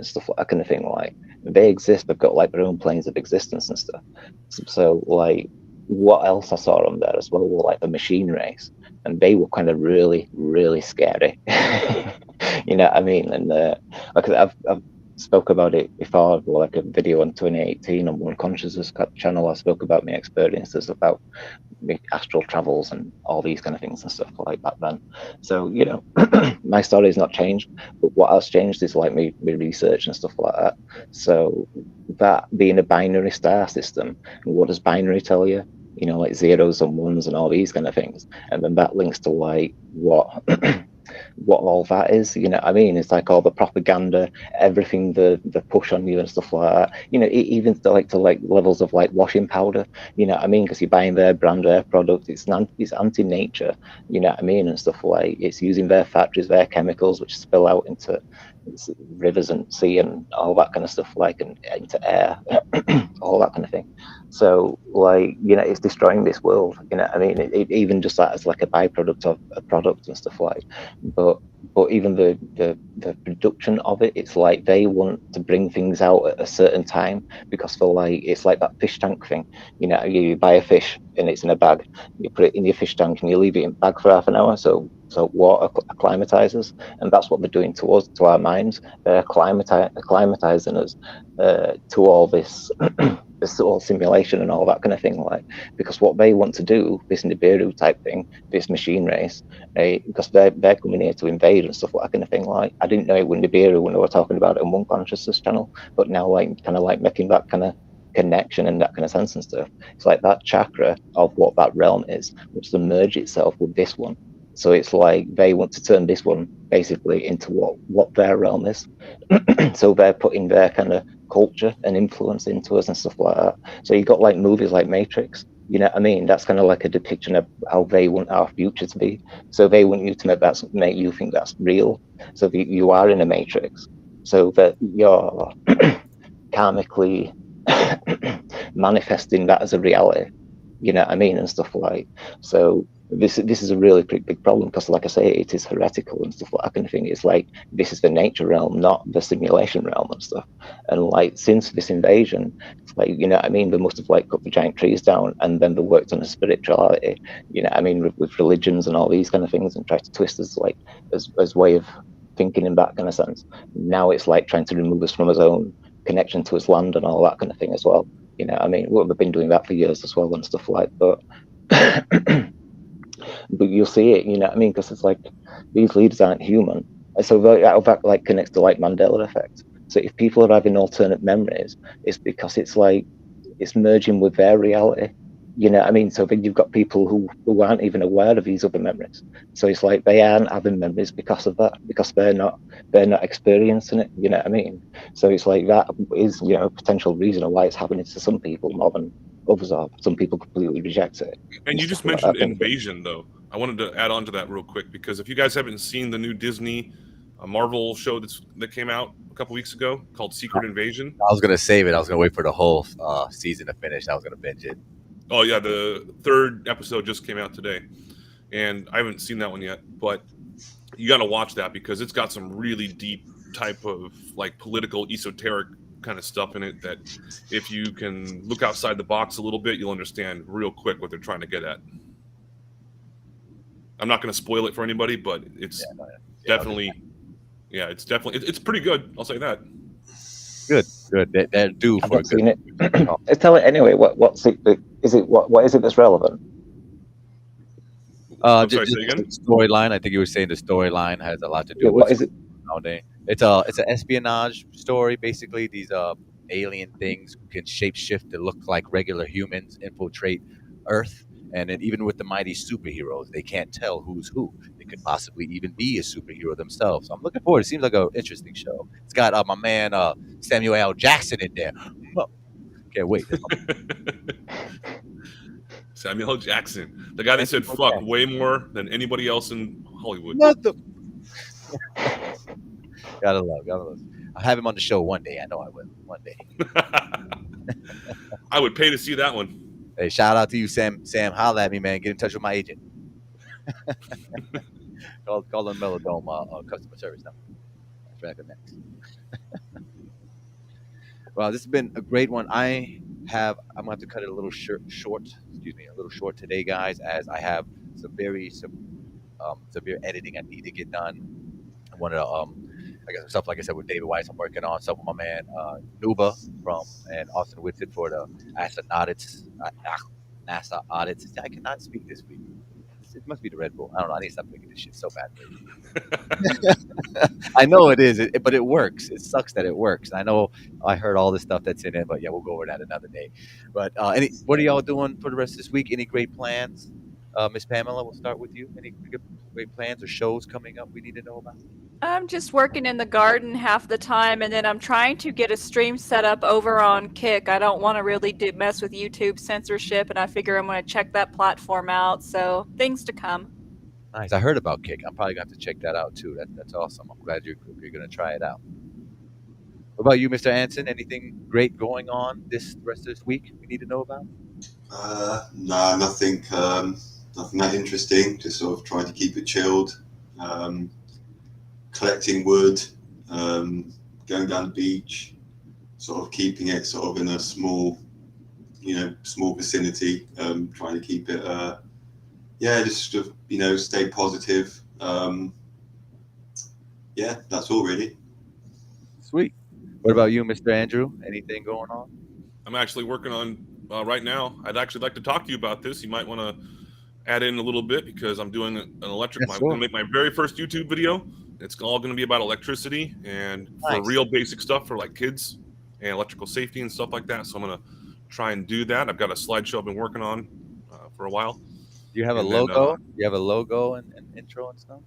stuff like that kind of thing. Like, they exist, they've got like their own planes of existence and stuff. So like, what else I saw on there as well were like the machine race, and they were kind of really, really scary. You know what I mean? And like I've spoke about it before, like a video on 2018 on One Consciousness channel. I spoke about my experiences about astral travels and all these kind of things and stuff like that then. So, you know, my story has not changed, but what has changed is like me research and stuff like that. So that being a binary star system, what does binary tell you? You know, like zeros and ones and all these kind of things. And then that links to like what what all that is, you know what I mean? It's like all the propaganda, everything the push on you and stuff like that. You know, even to like levels of like washing powder, you know what I mean? Because you're buying their brand, their product, it's anti-nature, you know what I mean? And stuff like it's using their factories, their chemicals, which spill out into rivers and sea and all that kind of stuff, like, and into air, all that kind of thing. So, like, you know, it's destroying this world, you know what I mean? Even just that as like a byproduct of a product and stuff like. But even the production of it, it's like they want to bring things out at a certain time because for like it's like that fish tank thing, you know, you buy a fish and it's in a bag, you put it in your fish tank and you leave it in bag for half an hour, so water acclimatizes, and that's what they're doing to us, to our minds. They're acclimatizing us to all this this sort of simulation and all that kind of thing, like, because what they want to do, this Nibiru type thing, this machine race, because they're coming here to invade and stuff like that kind of thing. Like, I didn't know it was Nibiru when they were talking about it on One Consciousness channel, but now like kind of like making that kind of connection and that kind of sense and stuff. It's like that chakra of what that realm is, which to merge itself with this one. So it's like they want to turn this one basically into what their realm is. So they're putting their kind of culture and influence into us and stuff like that. So you got like movies like Matrix, you know what I mean? That's kind of like a depiction of how they want our future to be. So they want you to make you think that's real. So that you are in a matrix. So that you're karmically manifesting that as a reality. You know what I mean? And stuff like. So this is a really big problem because, like I say, it is heretical and stuff like that kind of thing. It's like this is the nature realm, not the simulation realm and stuff. And like since this invasion, it's like, you know what I mean, they must have like cut the giant trees down and then they worked on a spirituality, you know what I mean, with religions and all these kind of things and tried to twist us like as way of thinking in that kind of sense. Now it's like trying to remove us from his own connection to his land and all that kind of thing as well. You know, I mean, well, they've been doing that for years as well and stuff like. But but you'll see it, you know what I mean? Because it's like these leaders aren't human, and so that like connects to like Mandela effect. So if people are having alternate memories, it's because it's like it's merging with their reality. You know what I mean? So then you've got people who aren't even aware of these other memories. So it's like they aren't having memories because of that, because they're not experiencing it. You know what I mean? So it's like that is, you know, a potential reason why it's happening to some people more than others are. Some people completely reject it. And you just mentioned invasion, though. I wanted to add on to that real quick because if you guys haven't seen the new Disney Marvel show that came out a couple weeks ago called Secret Invasion. I was gonna save it. I was gonna wait for the whole season to finish. I was gonna binge it. Oh yeah, the third episode just came out today, and I haven't seen that one yet. But you got to watch that because it's got some really deep type of like political, esoteric kind of stuff in it that if you can look outside the box a little bit, you'll understand real quick what they're trying to get at. I'm not going to spoil it for anybody, but it's definitely, it's pretty good. I'll say that. Good. They're due for a good. Tell it anyway. What is it that's relevant? Just the storyline. I think you were saying the storyline has a lot to do with what is it nowadays. It's an espionage story. Basically, these alien things can shapeshift to look like regular humans, infiltrate Earth. And then even with the mighty superheroes, they can't tell who's who. They could possibly even be a superhero themselves. So I'm looking forward. It seems like an interesting show. It's got my man Samuel L. Jackson in there. Can't wait. Samuel L. Jackson, the guy that said "fuck" way more than anybody else in Hollywood. What the? Gotta love. I'll have him on the show one day. I know I will. One day. I would pay to see that one. Hey, shout out to you, Sam. Sam, holla at me, man. Get in touch with my agent. call them Melodome customer service number. That's FMX. Well, this has been a great one. I'm gonna have to cut it a little short. Excuse me, a little short today, guys, as I have some very severe editing I need to get done. I wanted to I got some stuff like I said with David Weiss. I'm working on stuff with my man Nuba and Austin Whitsitt for the NASA audits. I cannot speak this week. It must be the Red Bull. I don't know. I need to stop drinking this shit so badly. I know it is, but it works. It sucks that it works. I know I heard all the stuff that's in it, but yeah, we'll go over that another day. But what are y'all doing for the rest of this week? Any great plans? Miss Pamela, we'll start with you. Any great plans or shows coming up we need to know about? I'm just working in the garden half the time, and then I'm trying to get a stream set up over on Kick. I don't want to really mess with YouTube censorship, and I figure I'm going to check that platform out. So things to come. Nice. I heard about Kick. I'm probably going to have to check that out too. That's awesome. I'm glad you're going to try it out. What about you, Mr. Anson? Anything great going on this rest of this week we need to know about? Nah, nothing that interesting. Just sort of trying to keep it chilled. Collecting wood, going down the beach, sort of keeping it sort of in a small vicinity. Trying to keep it, just sort of, stay positive. Yeah, that's all really. Sweet. What about you, Mr. Andrew? Anything going on? I'm actually working on right now. I'd actually like to talk to you about this. You might want to add in a little bit because I'm doing an electric. I'm going to make my very first YouTube video. It's all going to be about electricity and for real basic stuff for like kids and electrical safety and stuff like that. So I'm going to try and do that. I've got a slideshow I've been working on for a while. Do you have a logo? Do you have a logo and intro and stuff?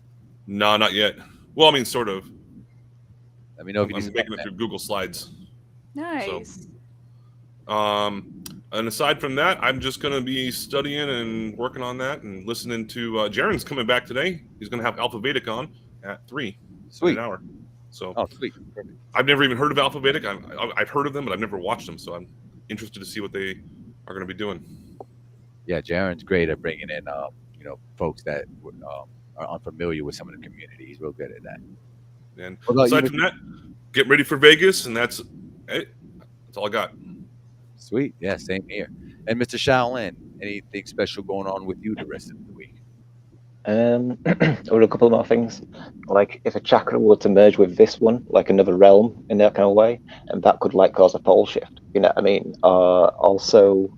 No, not yet. Well, I mean, sort of. Let me know if I'm making it through Google Slides. Nice. So, and aside from that, I'm just going to be studying and working on that and listening to Jaren's coming back today. He's going to have Alphabetic on at 3. Sweet. In an hour. So, sweet. Perfect. I've never even heard of Alphabetic. I've heard of them, but I've never watched them. So I'm interested to see what they are going to be doing. Yeah, Jaren's great at bringing in, folks that are unfamiliar with some of the community. He's real good at that. And aside from that, get ready for Vegas, and that's it. That's all I got. Sweet. Yeah, same here. And Mr. Shaolin, anything special going on with you the rest of the week? Or a couple more things. Like if a chakra were to merge with this one, like another realm in that kind of way, and that could like cause a pole shift. You know what I mean? Also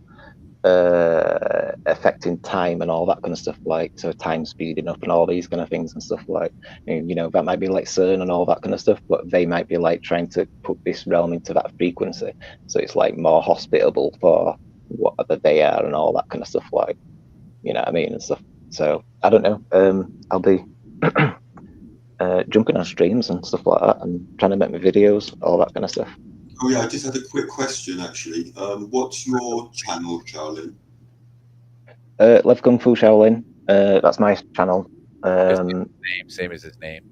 affecting time and all that kind of stuff, like so time speeding up and all these kind of things and stuff like, that might be like CERN and all that kind of stuff, but they might be like trying to put this realm into that frequency, so it's like more hospitable for whatever they are and all that kind of stuff, like, you know what I mean, and stuff. So I don't know. I'll be jumping on streams and stuff like that and trying to make my videos, all that kind of stuff. Oh yeah, I just had a quick question actually. What's your channel, Shaolin? Love Kung Fu Shaolin. That's my channel. Same as his name.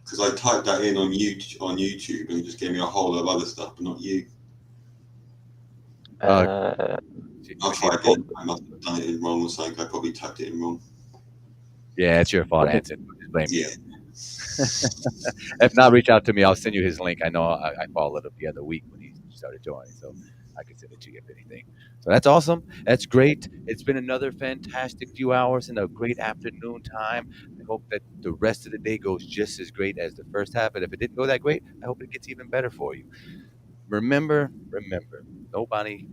Because I typed that in on YouTube and it just gave me a whole lot of other stuff, but not you. I'll try again. I must have done it wrong or something. I probably typed it in wrong. Yeah, it's your fault, Anson. Just blame you. If not, reach out to me. I'll send you his link. I know I followed up the other week when he started joining, so I can send it to you if anything. So that's awesome. That's great. It's been another fantastic few hours and a great afternoon time. I hope that the rest of the day goes just as great as the first half. And if it didn't go that great, I hope it gets even better for you. Remember, nobody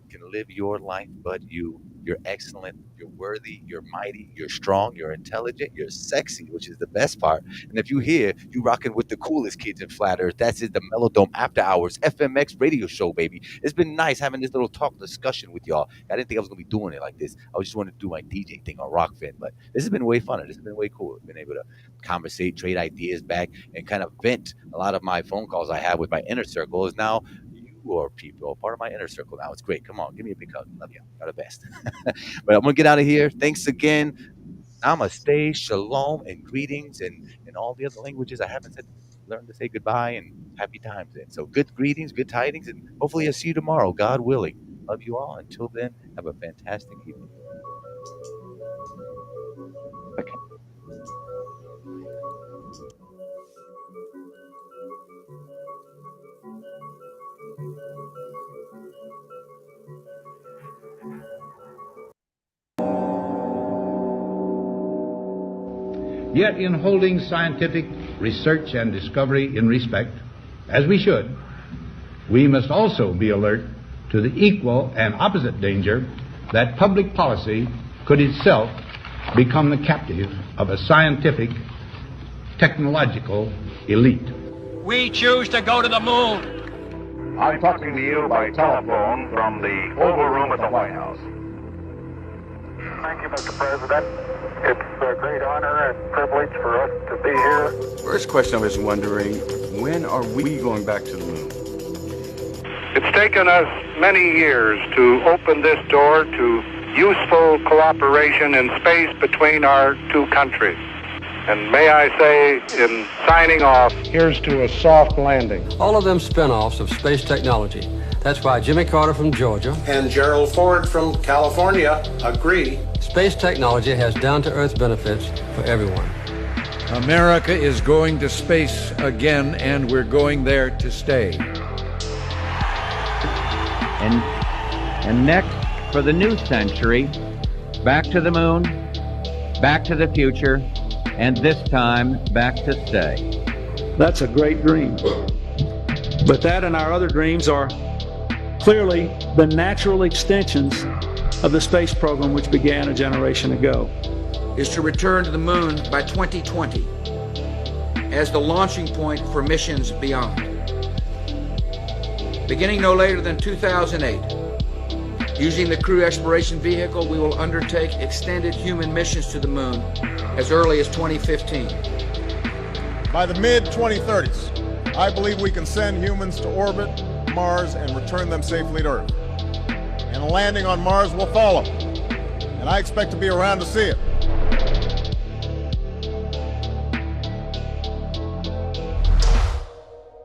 can live your life but you. You're excellent, you're worthy, you're mighty, you're strong, you're intelligent, you're sexy, which is the best part. And if you hear you rocking with the coolest kids in Flat Earth, that's the Melodome After Hours FMX radio show, baby. It's been nice having this little talk discussion with y'all. I didn't think I was going to be doing it like this. I just wanted to do my DJ thing on Rockfin, but this has been way funner. This has been way cool. I've been able to conversate, trade ideas back, and kind of vent a lot of my phone calls I have with my inner circle is now or people, part of my inner circle now. It's great. Come on, give me a big hug. Love you. You're the best. But I'm going to get out of here. Thanks again. Namaste, shalom, and greetings, and all the other languages I haven't said learn to say goodbye and happy times. And so good greetings, good tidings, and hopefully I'll see you tomorrow, God willing. Love you all. Until then, have a fantastic evening. Yet in holding scientific research and discovery in respect, as we should, we must also be alert to the equal and opposite danger that public policy could itself become the captive of a scientific, technological elite. We choose to go to the moon. I'm talking to you by telephone from the Oval Room at the White House. Thank you, Mr. President. It's a great honor and privilege for us to be here. First question I was wondering, when are we going back to the moon? It's taken us many years to open this door to useful cooperation in space between our two countries. And may I say, in signing off, here's to a soft landing. All of them spin-offs of space technology. That's why Jimmy Carter from Georgia and Gerald Ford from California agree. Space technology has down-to-earth benefits for everyone. America is going to space again, and we're going there to stay. And next, for the new century, back to the moon, back to the future, and this time, back to stay. That's a great dream. But that and our other dreams are clearly the natural extensions of the space program which began a generation ago. Is to return to the moon by 2020 as the launching point for missions beyond. Beginning no later than 2008, using the Crew Exploration Vehicle, we will undertake extended human missions to the moon as early as 2015. By the mid-2030s, I believe we can send humans to orbit Mars and return them safely to Earth. And a landing on Mars will follow. And I expect to be around to see it.